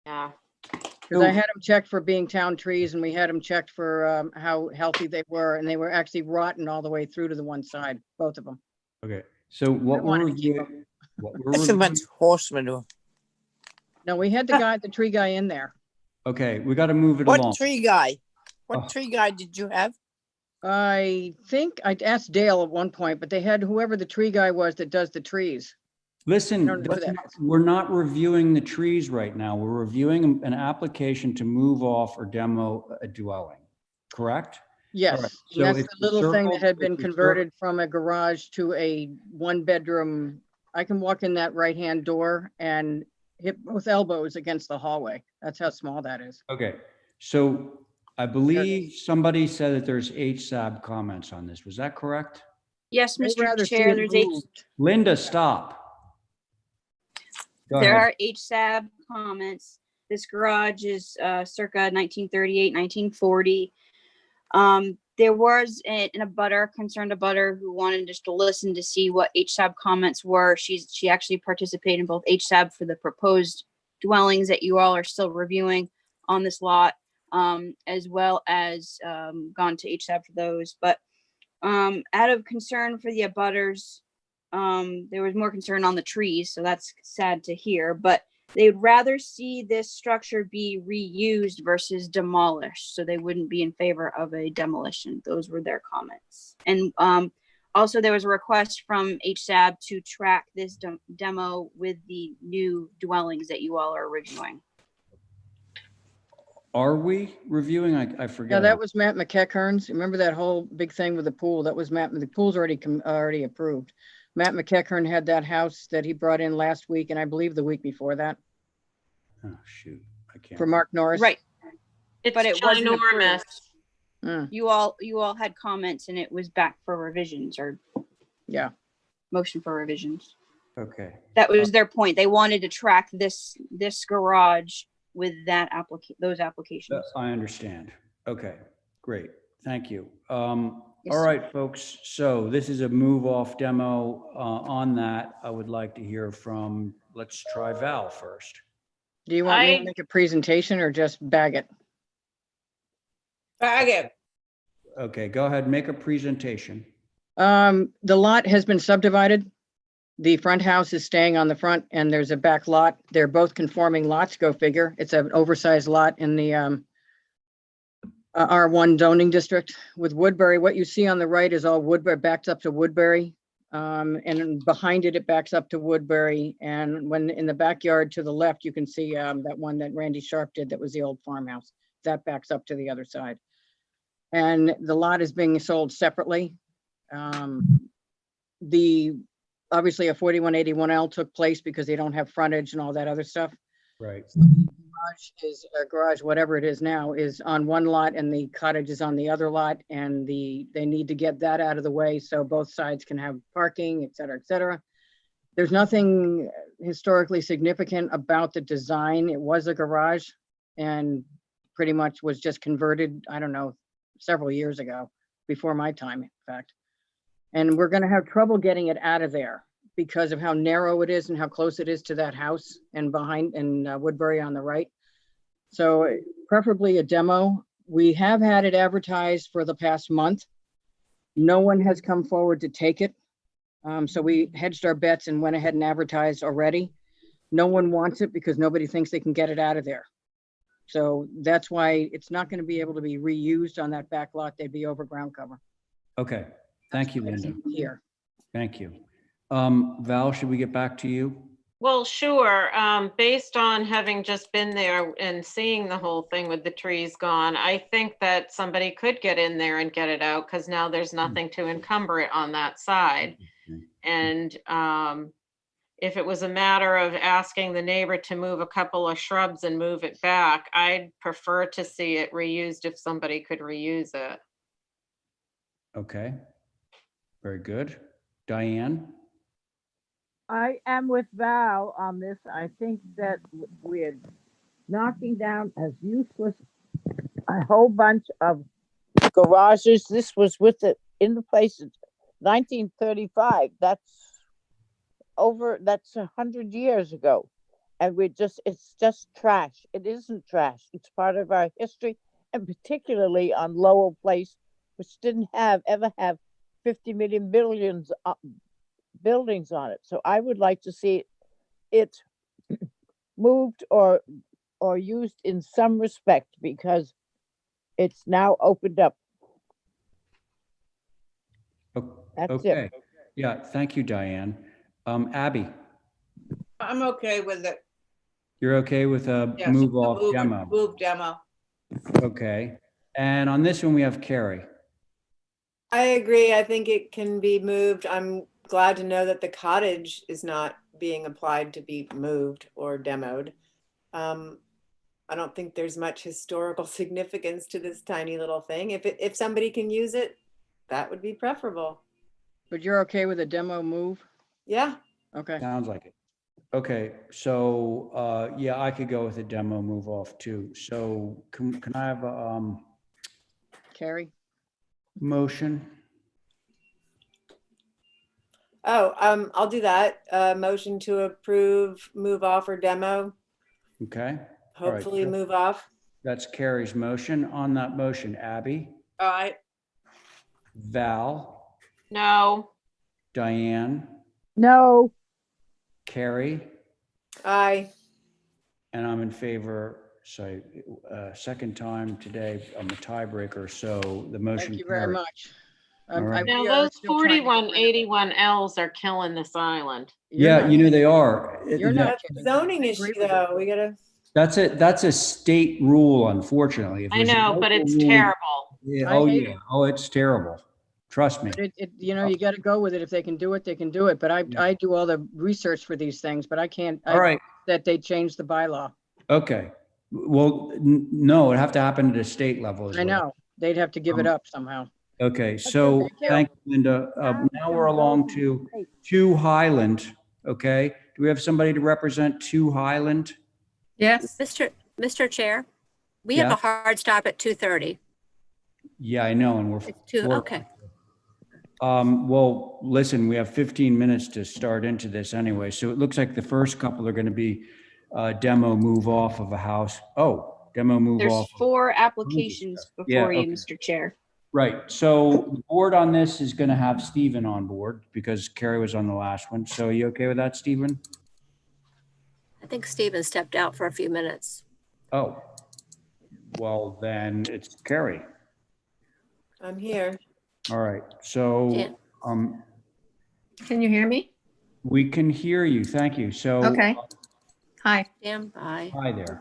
Speaker 4: Yeah.
Speaker 13: Because I had them checked for being town trees and we had them checked for how healthy they were. And they were actually rotten all the way through to the one side, both of them.
Speaker 2: Okay, so what we're reviewing.
Speaker 3: That's a bunch of horse manure.
Speaker 13: No, we had the tree guy in there.
Speaker 2: Okay, we got to move it along.
Speaker 3: What tree guy? What
Speaker 2: Oh.
Speaker 3: tree guy did you have?
Speaker 13: I think I asked Dale at one point, but they had whoever the tree guy was that does the trees.
Speaker 2: Listen,
Speaker 13: I don't know who that is.
Speaker 2: we're not reviewing the trees right now. We're reviewing an application to move off or demo a dwelling, correct?
Speaker 13: Yes,
Speaker 2: right,
Speaker 13: and
Speaker 2: so
Speaker 13: that's
Speaker 2: if
Speaker 13: the
Speaker 2: you
Speaker 13: little thing
Speaker 2: circle-
Speaker 13: that had been
Speaker 2: if you
Speaker 13: converted from a garage to a 1-bedroom. I can walk in that right-hand door and hit both elbows against the hallway. That's how small that is.
Speaker 2: Okay, so I believe somebody said that there's HSAB comments on this. Was that correct?
Speaker 6: Yes,
Speaker 13: I'd
Speaker 6: Mr.
Speaker 13: rather see
Speaker 6: Chair,
Speaker 13: it
Speaker 6: there's 8.
Speaker 13: moved.
Speaker 2: Linda, stop. Go
Speaker 6: There
Speaker 2: ahead.
Speaker 6: are HSAB comments. This garage is circa 1938, 1940. There was a concerned abutter who wanted just to listen to see what HSAB comments were. She actually participated in both HSAB for the proposed dwellings that you all are still reviewing on this lot, as well as gone to HSAB for those. But out of concern for the abutters, there was more concern on the trees, so that's sad to hear. But they'd rather see this structure be reused versus demolished, so they wouldn't be in favor of a demolition. Those were their comments. And also there was a request from HSAB to track this demo with the new dwellings that you all are reviewing.
Speaker 2: Are we reviewing? I
Speaker 13: Yeah,
Speaker 2: forget.
Speaker 13: that was Matt McEachern's. Remember that whole big thing with the pool? That was Matt, the pool's already approved. Matt McEachern had that house that he brought in last week, and I believe the week before that,
Speaker 2: Oh, shoot. I can't.
Speaker 13: for Mark Norris.
Speaker 6: Right.
Speaker 4: It's
Speaker 6: But it wasn't
Speaker 4: ginormous.
Speaker 6: approved.
Speaker 13: Mm,
Speaker 6: You all had comments and it was back for revisions or
Speaker 13: yeah.
Speaker 6: motion for revisions.
Speaker 2: Okay.
Speaker 6: That was their point. They wanted to track this garage with those applications.
Speaker 2: I understand. Okay, great. Thank you.
Speaker 6: Yes,
Speaker 2: All
Speaker 6: sir.
Speaker 2: right, folks. So this is a move off demo. On that, I would like to hear from, let's try Val first.
Speaker 13: Do you want me
Speaker 4: I-
Speaker 13: to make a presentation or just bag it?
Speaker 5: Bag it.
Speaker 2: Okay, go ahead, make a presentation.
Speaker 13: The lot has been subdivided. The front house is staying on the front and there's a back lot. They're both conforming lots, go figure. It's an oversized lot in the R1 zoning district with Woodbury. What you see on the right is all Woodbury, backs up to Woodbury. And behind it, it backs up to Woodbury. And when in the backyard to the left, you can see that one that Randy Sharp did that was the old farmhouse. That backs up to the other side. And the lot is being sold separately. Obviously a 4181L took place because they don't have frontage and all that other stuff.
Speaker 2: Right.
Speaker 13: Garage, whatever it is now, is on one lot and the cottage is on the other lot, and they need to get that out of the way so both sides can have parking, et cetera, et cetera. There's nothing historically significant about the design. It was a garage and pretty much was just converted, I don't know, several years ago, before my time, in fact. And we're gonna have trouble getting it out of there because of how narrow it is and how close it is to that house and behind Woodbury on the right. So preferably a demo. We have had it advertised for the past month. No one has come forward to take it. So we hedged our bets and went ahead and advertised already. No one wants it because nobody thinks they can get it out of there. So that's why it's not going to be able to be reused on that back lot. They'd be over ground cover.
Speaker 2: Okay, thank you, Linda.
Speaker 13: Here.
Speaker 2: Thank you. Val, should we get back to you?
Speaker 4: Well, sure. Based on having just been there and seeing the whole thing with the trees gone, I think that somebody could get in there and get it out because now there's nothing to encumber it on that side. And if it was a matter of asking the neighbor to move a couple of shrubs and move it back, I'd prefer to see it reused if somebody could reuse it.
Speaker 2: Okay, very good. Diane?
Speaker 3: I am with Val on this. I think that we're knocking down as useless a whole bunch of garages. This was with it in the place in 1935. That's 100 years ago. And it's just trash. It isn't trash. It's part of our history, and particularly on Lowell Place, which didn't ever have 50 million billions buildings on it. So I would like to see it moved or used in some respect because it's now opened up. That's
Speaker 2: Okay.
Speaker 3: it.
Speaker 2: Yeah, thank you, Diane. Abby,
Speaker 5: I'm okay with it.
Speaker 2: you're okay with a
Speaker 5: Yes,
Speaker 2: move off
Speaker 5: move-
Speaker 2: demo?
Speaker 5: Move demo.
Speaker 2: Okay. And on this one, we have Carrie.
Speaker 7: I agree. I think it can be moved. I'm glad to know that the cottage is not being applied to be moved or demoed. I don't think there's much historical significance to this tiny little thing. If somebody can use it, that would be preferable.
Speaker 13: But you're okay with a demo move?
Speaker 7: Yeah.
Speaker 13: Okay.
Speaker 2: Sounds like it. Okay, so, yeah, I could go with a demo move off too. So can I have a,
Speaker 13: Carrie?
Speaker 2: motion?
Speaker 7: Oh, I'll do that. Motion to approve, move off or demo,
Speaker 2: Okay, all right.
Speaker 7: hopefully move off.
Speaker 2: That's Carrie's motion. On that motion, Abby,
Speaker 5: All right.
Speaker 2: Val,
Speaker 4: No,
Speaker 2: Diane,
Speaker 3: No.
Speaker 2: Carrie,
Speaker 7: Aye.
Speaker 2: and I'm in favor. So, second time today, I'm a tiebreaker, so the motion.
Speaker 13: Thank you very
Speaker 2: carries.
Speaker 13: much.
Speaker 2: All right.
Speaker 4: now
Speaker 13: We are
Speaker 4: those
Speaker 13: still trying to get rid of it.
Speaker 4: 4181Ls are killing this island.
Speaker 13: You're
Speaker 2: Yeah,
Speaker 13: not
Speaker 2: you know,
Speaker 13: kidding.
Speaker 2: they are.
Speaker 13: You're not
Speaker 7: That's a
Speaker 13: kidding.
Speaker 7: zoning
Speaker 13: I
Speaker 7: issue
Speaker 13: agree with
Speaker 7: though.
Speaker 13: you.
Speaker 7: We gotta,
Speaker 2: That's a state rule, unfortunately. If
Speaker 4: I
Speaker 2: there's a
Speaker 4: know, but
Speaker 2: local
Speaker 4: it's
Speaker 2: rule-
Speaker 4: terrible.
Speaker 2: Yeah,
Speaker 13: I
Speaker 2: oh
Speaker 13: hate
Speaker 2: yeah, oh, it's terrible. Trust me.
Speaker 13: But you know, you got to go with it. If they can do it, they can do it. But I do all the research for these things, but I can't.
Speaker 2: All right,
Speaker 13: That they changed the bylaw.
Speaker 2: okay. Well, no, it'd have to happen at a state level as
Speaker 13: I
Speaker 2: well.
Speaker 13: know. They'd have to give it up somehow.
Speaker 2: Okay, so
Speaker 13: Thank you.
Speaker 2: thank you, Linda. Now we're along to 2 Highland, okay? Do we have somebody to represent 2 Highland?
Speaker 12: Yes.
Speaker 11: Mr. Chair, we have
Speaker 2: Yeah.
Speaker 11: a hard stop at 2:30.
Speaker 2: Yeah, I know, and we're.
Speaker 11: It's two,
Speaker 2: we're-
Speaker 11: okay.
Speaker 2: Well, listen, we have 15 minutes to start into this anyway, so it looks like the first couple are going to be demo move off of a house. Oh, demo move
Speaker 6: There's
Speaker 2: off.
Speaker 6: 4 applications
Speaker 2: Yeah,
Speaker 6: before you,
Speaker 2: okay.
Speaker 6: Mr. Chair.
Speaker 2: Right, so the board on this is going to have Stephen on board because Carrie was on the last one. So are you okay with that, Stephen?
Speaker 11: I think Stephen stepped out for a few minutes.
Speaker 2: Oh, well, then it's Carrie.
Speaker 7: I'm here.
Speaker 2: All right, so
Speaker 11: Yeah.
Speaker 12: Can you hear me?
Speaker 2: we can hear you. Thank you. So
Speaker 12: Okay. Hi.
Speaker 11: Stand by.
Speaker 2: hi there.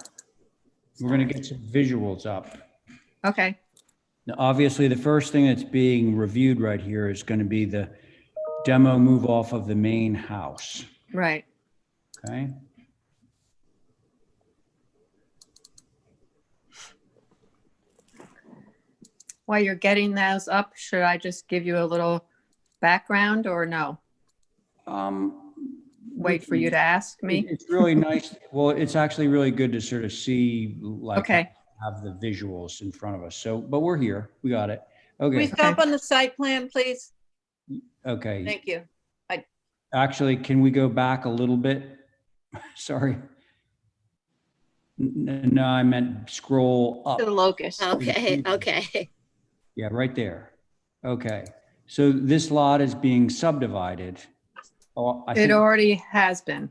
Speaker 2: We're going to get some visuals up.
Speaker 12: Okay.
Speaker 2: Now, obviously, the first thing that's being reviewed right here is going to be the demo move off of the main house.
Speaker 12: Right.
Speaker 2: Okay.
Speaker 12: While you're getting those up, should I just give you a little background or no? Wait for you to ask me?
Speaker 2: It's really nice. Well, it's actually really good to sort of see, like,
Speaker 12: Okay.
Speaker 2: have the visuals in front of us. So, but we're here. We got it.
Speaker 5: Can we
Speaker 2: Okay.
Speaker 5: stop on the site plan, please?
Speaker 2: Okay.
Speaker 5: Thank you.
Speaker 2: Actually, can we go back a little bit? Sorry. No, I meant scroll up.
Speaker 6: To the locus.
Speaker 11: Okay, okay.
Speaker 2: Yeah, right there. Okay. So this lot is being subdivided. Oh, I
Speaker 12: It
Speaker 2: think,
Speaker 12: already has been.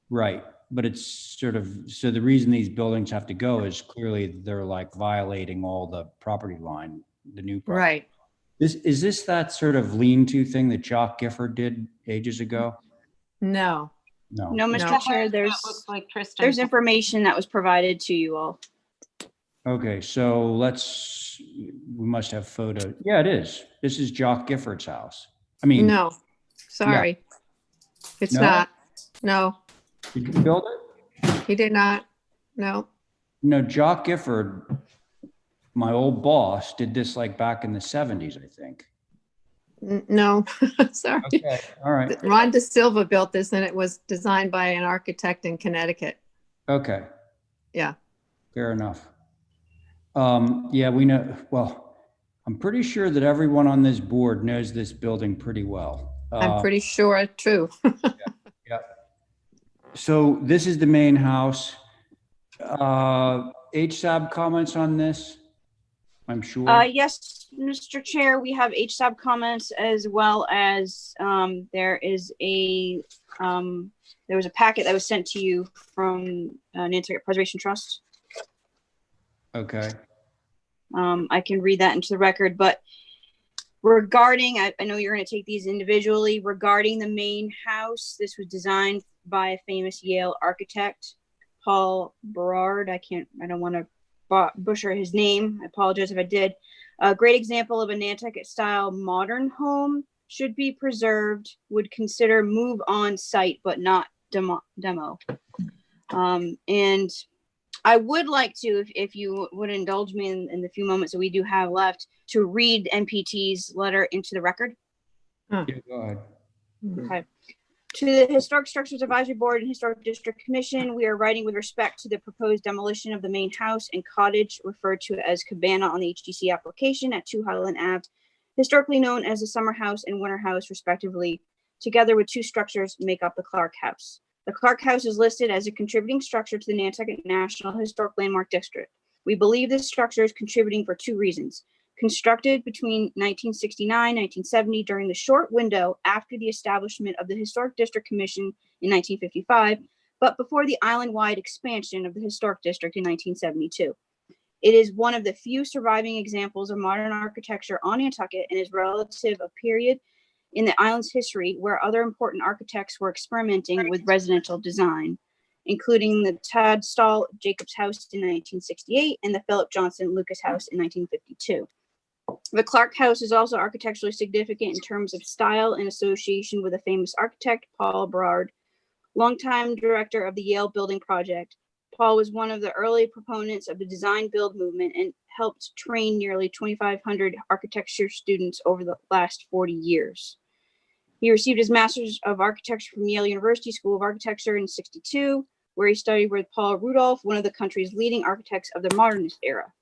Speaker 2: right. But it's sort of, so the reason these buildings have to go is clearly they're like violating all the property line, the new property.
Speaker 12: Right.
Speaker 2: Is this that sort of lean-to thing that Jock Gifford did ages ago?
Speaker 12: No.
Speaker 2: No.
Speaker 6: No, Mr.
Speaker 12: No.
Speaker 6: Chair,
Speaker 4: That looks like Tristan.
Speaker 6: there's information that was provided to you all.
Speaker 2: Okay, so we must have photo. Yeah, it is. This is Jock Gifford's house. I mean,
Speaker 12: No. Sorry. It's
Speaker 2: No?
Speaker 12: not. No,
Speaker 2: did you build it?
Speaker 12: he did not. No.
Speaker 2: No, Jock Gifford, my old boss, did this like back in the 70s, I think.
Speaker 12: No. Sorry.
Speaker 2: Okay, all right.
Speaker 12: Ron De Silva built this and it was designed by an architect in Connecticut.
Speaker 2: Okay.
Speaker 12: Yeah.
Speaker 2: Fair enough. Yeah, we know, well, I'm pretty sure that everyone on this board knows this building pretty well.
Speaker 12: I'm pretty sure true.
Speaker 2: Yeah. So this is the main house. HSAB comments on this? I'm sure.
Speaker 6: Yes, Mr. Chair, we have HSAB comments as well as there was a packet that was sent to you from Nantucket Preservation Trust.
Speaker 2: Okay.
Speaker 6: I can read that into the record, but regarding, I know you're going to take these individually. Regarding the main house, this was designed by a famous Yale architect, Paul Berard. I don't want to butcher his name. I apologize if I did. A great example of a Nantucket style modern home should be preserved, would consider move on site, but not demo. And I would like to, if you would indulge me in the few moments that we do have left, to read NPT's letter into the record.
Speaker 2: Yeah, go ahead.
Speaker 6: Okay. To the Historic Structures Advisory Board and Historic District Commission, we are writing with respect to the proposed demolition of the main house and cottage referred to as cabana on the HDC application at 2 Highland Ave, historically known as the summer house and winter house respectively, together with 2 structures make up the Clark House. The Clark House is listed as a contributing structure to the Nantucket National Historic Landmark District. We believe this structure is contributing for 2 reasons. Constructed between 1969-1970 during the short window after the establishment of the Historic District Commission in 1955, but before the island-wide expansion of the Historic District in 1972. It is one of the few surviving examples of modern architecture on Nantucket and is relative a period in the island's history where other important architects were experimenting with residential design, including the Tadstal Jacobs House in 1968 and the Philip Johnson Lucas House in 1952. The Clark House is also architecturally significant in terms of style and association with a famous architect, Paul Berard, longtime director of the Yale Building Project. Paul was one of the early proponents of the design build movement and helped train nearly 2,500 architecture students over the last 40 years. He received his Master's of Architecture from Yale University School of Architecture in '62, where he studied with Paul Rudolph, one of the country's leading architects of the modernist era.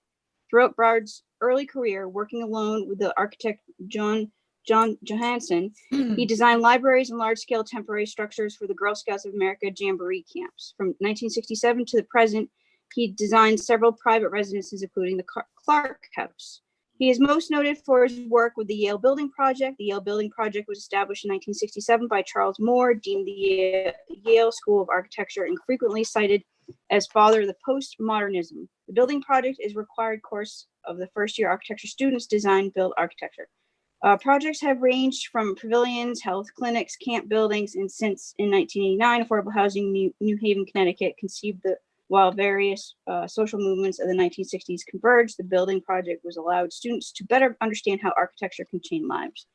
Speaker 6: Throughout Berard's early career, working alone with the architect John Johansson, he designed libraries and large-scale temporary structures for the Girl Scouts of America Jamboree camps. From 1967 to the present, he designed several private residences, including the Clark House. He is most noted for his work with the Yale Building Project. The Yale Building Project was established in 1967 by Charles Moore, deemed the Yale School of Architecture, and frequently cited as father of the postmodernism. The Building Project is a required course of the first-year architecture students design build architecture. Projects have ranged from pavilions, health clinics, camp buildings, and since in 1989, Affordable Housing New Haven, Connecticut conceived while various social movements of the 1960s converged, the Building Project was allowed students to better understand how architecture can change lives.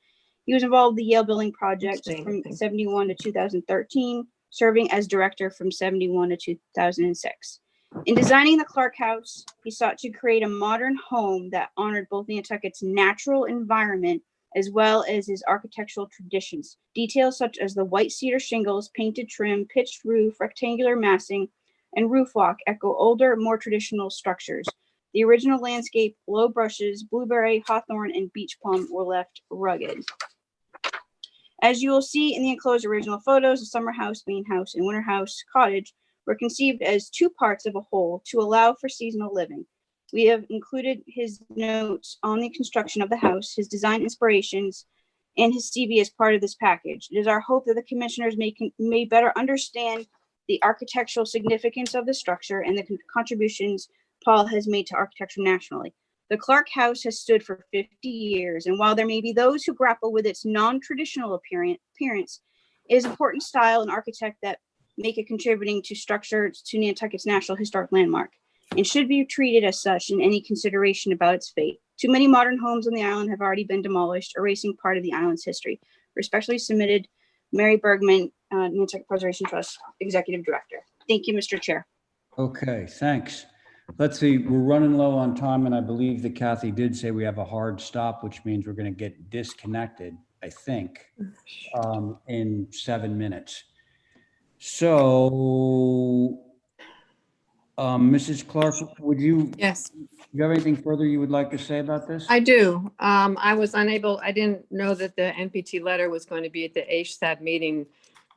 Speaker 6: He was involved with the Yale Building Project from 71 to 2013, serving as director from 71 to 2006. In designing the Clark House, he sought to create a modern home that honored both Nantucket's natural environment as well as his architectural traditions. Details such as the white cedar shingles, painted trim, pitched roof, rectangular massing, and roof walk echo older, more traditional structures. The original landscape, low brushes, blueberry, hawthorn, and beach plum were left rugged. As you will see in the enclosed original photos, the summer house, main house, and winter house cottage were conceived as 2 parts of a whole to allow for seasonal living. We have included his notes on the construction of the house, his design inspirations, and his CV as part of this package. It is our hope that the commissioners may better understand the architectural significance of the structure and the contributions Paul has made to architecture nationally. The Clark House has stood for 50 years, and while there may be those who grapple with its non-traditional appearance, it is important style and architect that make it contributing to structure to Nantucket's National Historic Landmark, and should be treated as such in any consideration about its fate. Too many modern homes on the island have already been demolished, erasing part of the island's history. Respectfully submitted, Mary Bergman, Nantucket Preservation Trust Executive Director. Thank you, Mr. Chair.
Speaker 2: Okay, thanks. Let's see, we're running low on time, and I believe that Kathy did say we have a hard stop, which means we're going to get disconnected, I think, in 7 minutes. So, Mrs. Clark, would you
Speaker 14: Yes,
Speaker 2: have anything further you would like to say about this?
Speaker 14: I do. I was unable, I didn't know that the NPT letter was going to be at the HSAB meeting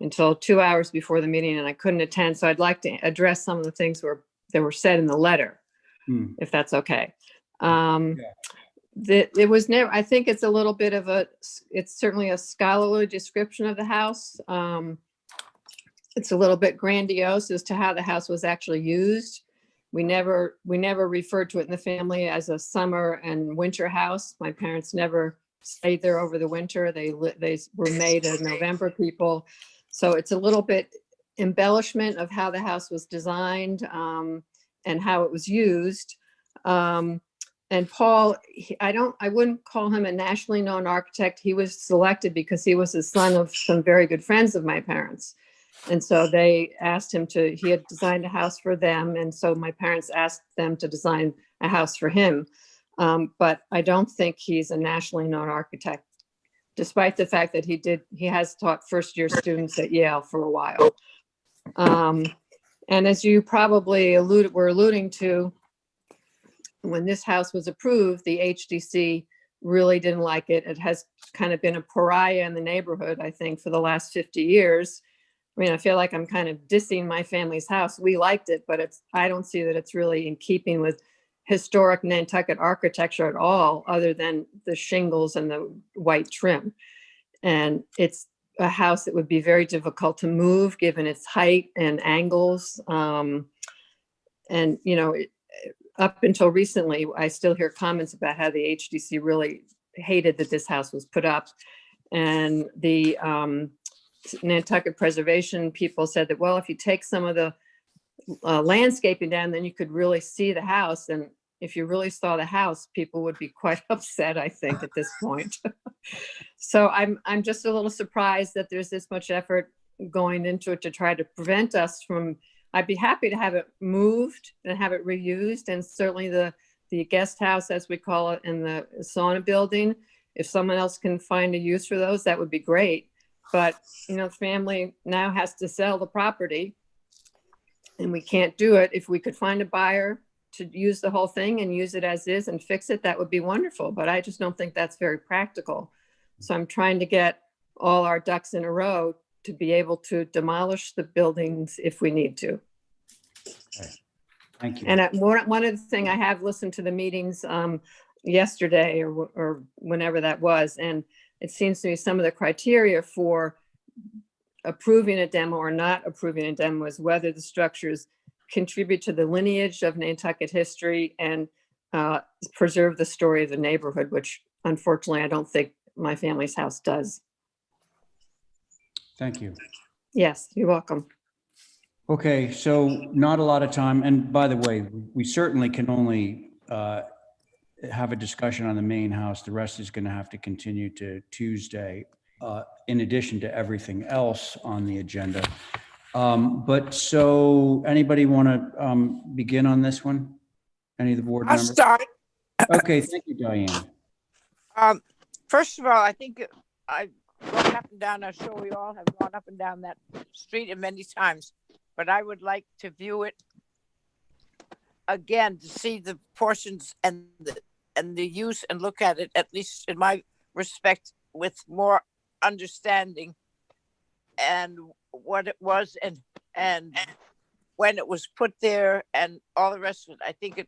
Speaker 14: until 2 hours before the meeting, and I couldn't attend. So I'd like to address some of the things that were said in the letter, if that's okay. It was never, I think it's a little bit of it's certainly a scholarly description of the house. It's a little bit grandiose as to how the house was actually used. We never referred to it in the family as a summer and winter house. My parents never stayed there over the winter. They were May to November people. So it's a little bit embellishment of how the house was designed and how it was used. And Paul, I wouldn't call him a nationally known architect. He was selected because he was the son of some very good friends of my parents. And so they asked him he had designed a house for them. And so my parents asked them to design a house for him. But I don't think he's a nationally known architect. despite the fact that he has taught first-year students at Yale for a while. And as you probably were alluding to, when this house was approved, the HDC really didn't like it. It has kind of been a pariah in the neighborhood, I think, for the last 50 years. I mean, I feel like I'm kind of dissing my family's house. We liked it, but I don't see that it's really in keeping with historic Nantucket architecture at all, other than the shingles and the white trim. And it's a house that would be very difficult to move given its height and angles. And, you know, up until recently, I still hear comments about how the HDC really hated that this house was put up. And the Nantucket preservation people said that, well, if you take some of the landscaping down, then you could really see the house. And if you really saw the house, people would be quite upset, I think, at this point. So I'm just a little surprised that there's this much effort going into it to try to prevent us from. I'd be happy to have it moved and have it reused, and certainly the guest house, as we call it, and the sauna building. If someone else can find a use for those, that would be great. But, you know, the family now has to sell the property, and we can't do it. If we could find a buyer to use the whole thing and use it as is and fix it, that would be wonderful. But I just don't think that's very practical. So I'm trying to get all our ducks in a row to be able to demolish the buildings if we need to.
Speaker 2: Okay. Thank you.
Speaker 14: And one other thing, I have listened to the meetings yesterday or whenever that was, and it seems to me some of the criteria for approving a demo or not approving a demo is whether the structures contribute to the lineage of Nantucket history and preserve the story of the neighborhood, which unfortunately I don't think my family's house does.
Speaker 2: Thank you.
Speaker 14: Yes, you're welcome.
Speaker 2: Okay, so not a lot of time. And by the way, we certainly can only have a discussion on the main house. The rest is going to have to continue to Tuesday, in addition to everything else on the agenda. But so anybody want to begin on this one? Any of the board members?
Speaker 3: I'll start.
Speaker 2: Okay, thank you, Diane.
Speaker 3: First of all, I think I've gone up and down. I'm sure we all have gone up and down that street many times, but I would like to view it again to see the portions and the use and look at it, at least in my respect, with more understanding and what it was and when it was put there and all the rest of it. I think it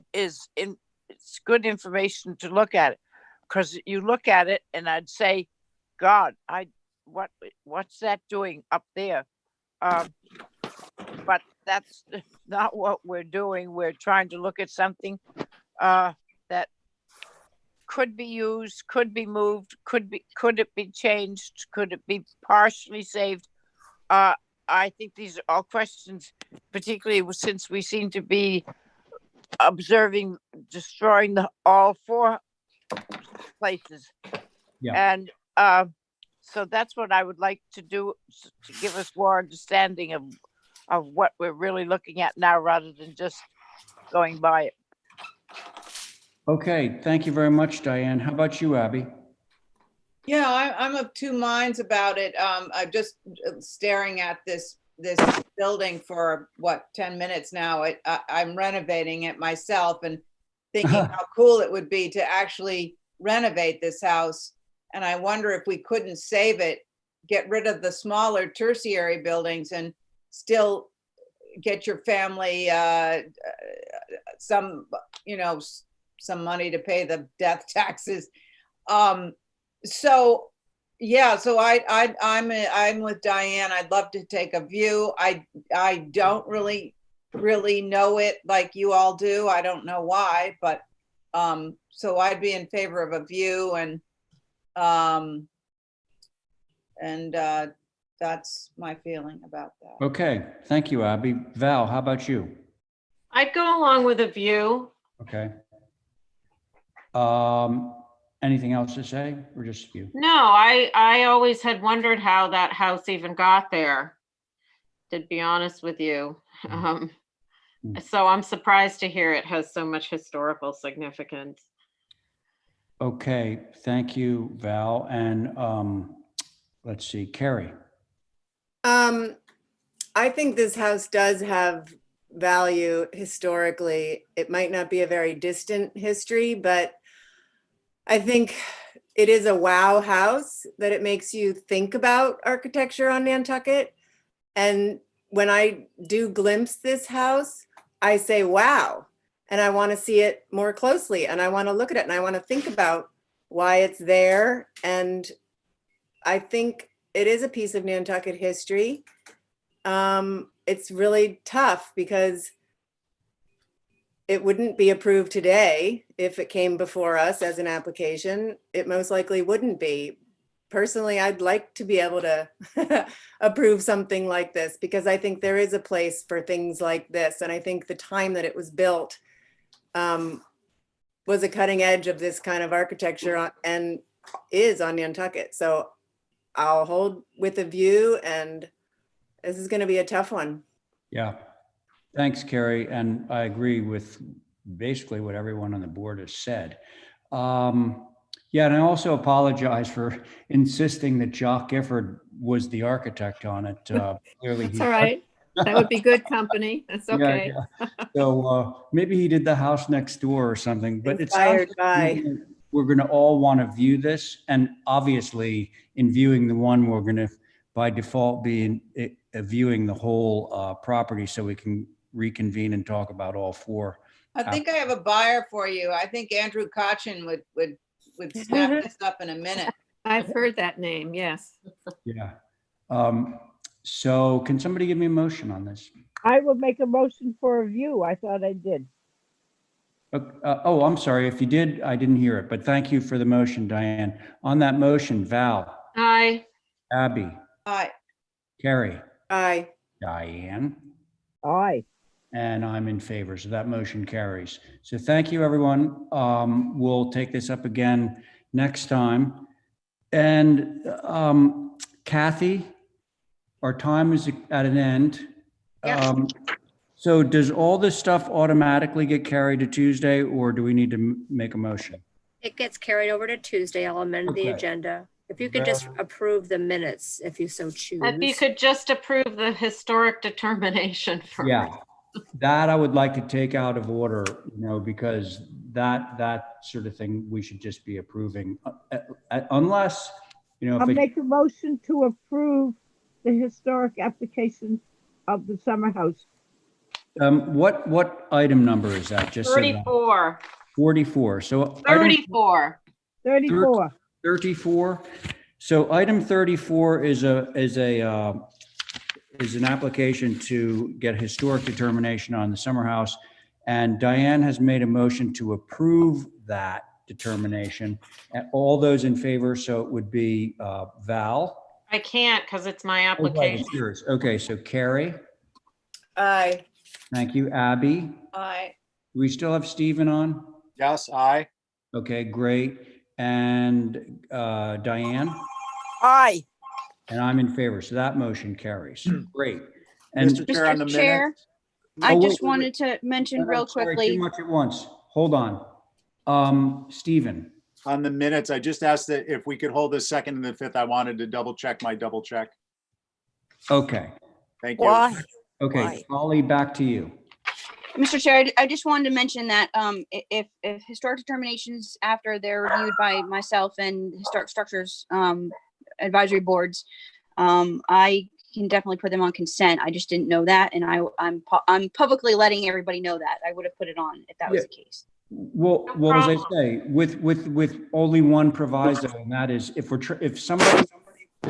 Speaker 3: it's good information to look at it, because you look at it and I'd say, God, what's that doing up there? But that's not what we're doing. We're trying to look at something that could be used, could be moved, could it be changed, could it be partially saved? I think these are all questions, particularly since we seem to be observing destroying all four places.
Speaker 2: Yeah.
Speaker 3: And so that's what I would like to do, to give us more understanding of what we're really looking at now, rather than just going by it.
Speaker 2: Okay, thank you very much, Diane. How about you, Abby?
Speaker 5: Yeah, I'm of two minds about it. I'm just staring at this building for 10 minutes now. I'm renovating it myself and thinking how cool it would be to actually renovate this house. And I wonder if we couldn't save it, get rid of the smaller tertiary buildings and still get your family some money to pay the death taxes. So I'm with Diane. I'd love to take a view. I don't really know it like you all do. I don't know why, but so I'd be in favor of a view, and that's my feeling about that.
Speaker 2: Okay, thank you, Abby. Val, how about you?
Speaker 4: I'd go along with a view.
Speaker 2: Okay. Anything else to say, or just you?
Speaker 4: No, I always had wondered how that house even got there, to be honest with you. So I'm surprised to hear it has so much historical significance.
Speaker 2: Okay, thank you, Val. And let's see, Carrie.
Speaker 7: I think this house does have value historically. It might not be a very distant history, but I think it is a wow house that it makes you think about architecture on Nantucket. And when I do glimpse this house, I say, wow. And I want to see it more closely and I want to look at it and I want to think about why it's there. And I think it is a piece of Nantucket history. It's really tough because it wouldn't be approved today if it came before us as an application. It most likely wouldn't be. Personally, I'd like to be able to approve something like this because I think there is a place for things like this. And I think the time that it was built was a cutting edge of this kind of architecture and is on Nantucket. So I'll hold with a view, and this is going to be a tough one.
Speaker 2: Yeah. Thanks, Carrie. And I agree with basically what everyone on the board has said. Yeah, and I also apologize for insisting that Jock Gifford was the architect on it. Clearly,
Speaker 14: That's all right. That would be good company. That's okay.
Speaker 2: Yeah. So maybe he did the house next door or something. But it sounds
Speaker 7: Inspired by.
Speaker 2: we're going to all want to view this, and obviously, in viewing the one, we're going to by default be viewing the whole property, so we can reconvene and talk about all four.
Speaker 5: I think I have a buyer for you. I think Andrew Cochin would snap this up in a minute.
Speaker 14: I've heard that name, yes.
Speaker 2: Yeah. So can somebody give me a motion on this?
Speaker 3: I will make a motion for a view. I thought I did.
Speaker 2: Oh, I'm sorry. If you did, I didn't hear it, but thank you for the motion, Diane. On that motion, Val.
Speaker 4: Aye.
Speaker 2: Abby.
Speaker 5: Aye.
Speaker 2: Carrie.
Speaker 7: Aye.
Speaker 2: Diane.
Speaker 3: Aye.
Speaker 2: And I'm in favor, so that motion carries. So thank you, everyone. We'll take this up again next time. And Kathy, our time is at an end.
Speaker 11: Yep.
Speaker 2: So does all this stuff automatically get carried to Tuesday, or do we need to make a motion?
Speaker 11: It gets carried over to Tuesday. I'll amend the
Speaker 2: Okay.
Speaker 11: agenda. If you could just approve the minutes, if you so choose.
Speaker 4: If you could just approve the historic determination for.
Speaker 2: Yeah, that I would like to take out of order, because that sort of thing we should just be approving, unless,
Speaker 3: I'll make a motion to approve the historic application of the summer house.
Speaker 2: What item number is that? Just so that-
Speaker 4: 34.
Speaker 2: 44. So
Speaker 4: 34.
Speaker 3: 34.
Speaker 2: 34. So item 34 is an application to get historic determination on the summer house. And Diane has made a motion to approve that determination. And all those in favor, so it would be Val.
Speaker 4: I can't because it's my
Speaker 2: Oh, right,
Speaker 4: application.
Speaker 2: it's yours. Okay, so Carrie.
Speaker 7: Aye.
Speaker 2: Thank you. Abby.
Speaker 5: Aye.
Speaker 2: Do we still have Stephen on?
Speaker 9: Yes, aye.
Speaker 2: Okay, great. And Diane?
Speaker 3: Aye.
Speaker 2: And I'm in favor, so that motion carries. Great. And
Speaker 9: Mr. Chair, on the
Speaker 6: Mr. Chair,
Speaker 9: minutes.
Speaker 6: I
Speaker 2: Oh,
Speaker 6: just
Speaker 2: wait.
Speaker 6: wanted to mention real
Speaker 2: Sorry,
Speaker 6: quickly.
Speaker 2: too much at once. Hold on. Stephen.
Speaker 9: On the minutes, I just asked that if we could hold the second and the fifth, I wanted to double check my double check.
Speaker 2: Okay.
Speaker 9: Thank you.
Speaker 3: Why?
Speaker 2: Okay,
Speaker 3: Why?
Speaker 2: Holly, back to you.
Speaker 6: Mr. Chair, I just wanted to mention that if historic determinations after they're reviewed by myself and historic structures advisory boards, I can definitely put them on consent. I just didn't know that, and I'm publicly letting everybody know that. I would have put it on if that was the case.
Speaker 2: Well, as I say, with only one proviso, and that is if somebody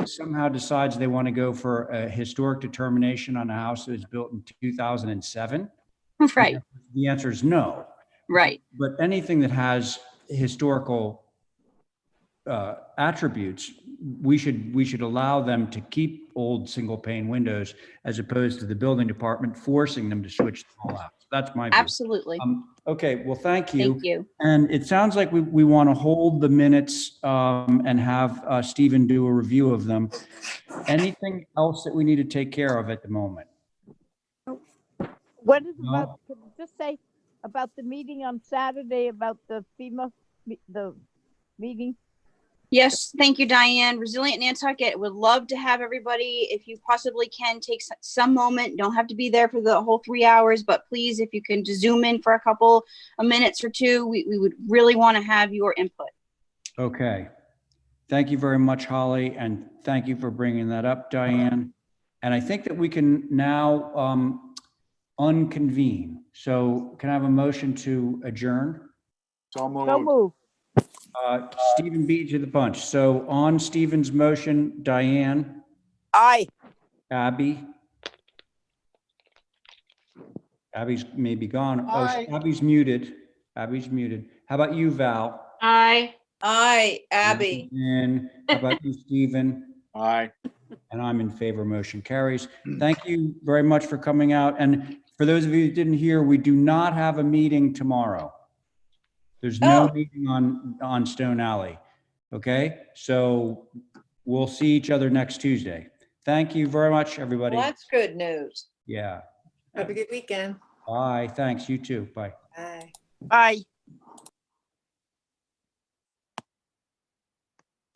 Speaker 2: somehow decides they want to go for a historic determination on a house that was built in 2007,
Speaker 6: Right.
Speaker 2: the answer is no.
Speaker 6: Right.
Speaker 2: But anything that has historical attributes, we should allow them to keep old single pane windows, as opposed to the building department forcing them to switch them all out. So that's my view.
Speaker 6: Absolutely.
Speaker 2: Okay, well, thank you.
Speaker 6: Thank you.
Speaker 2: And it sounds like we want to hold the minutes and have Stephen do a review of them. Anything else that we need to take care of at the moment?
Speaker 3: What is
Speaker 2: No.
Speaker 3: about, can you just say about the meeting on Saturday about the FEMA, the meeting?
Speaker 6: Yes, thank you, Diane. Resilient Nantucket would love to have everybody, if you possibly can, take some moment. Don't have to be there for the whole 3 hours, but please, if you can just zoom in for a couple of minutes or two, we would really want to have your input.
Speaker 2: Okay. Thank you very much, Holly, and thank you for bringing that up, Diane. And I think that we can now unconvene. So can I have a motion to adjourn?
Speaker 9: So moved.
Speaker 3: So move.
Speaker 2: Stephen beat you to the punch. So on Stephen's motion, Diane,
Speaker 3: Aye.
Speaker 2: Abby. Abby's maybe gone. Oh,
Speaker 13: Aye.
Speaker 2: Abby's muted. Abby's muted. How about you, Val?
Speaker 4: Aye.
Speaker 5: Aye, Abby.
Speaker 2: And how about you, Stephen?
Speaker 9: Aye.
Speaker 2: And I'm in favor, motion carries. Thank you very much for coming out. And for those of you who didn't hear, we do not have a meeting tomorrow. There's no
Speaker 5: Oh.
Speaker 2: meeting on Stone Alley. Okay, so we'll see each other next Tuesday. Thank you very much, everybody.
Speaker 5: Well, that's good news.
Speaker 2: Yeah.
Speaker 7: Have a good weekend.
Speaker 2: Bye. Thanks. You too. Bye.
Speaker 7: Bye.
Speaker 3: Aye.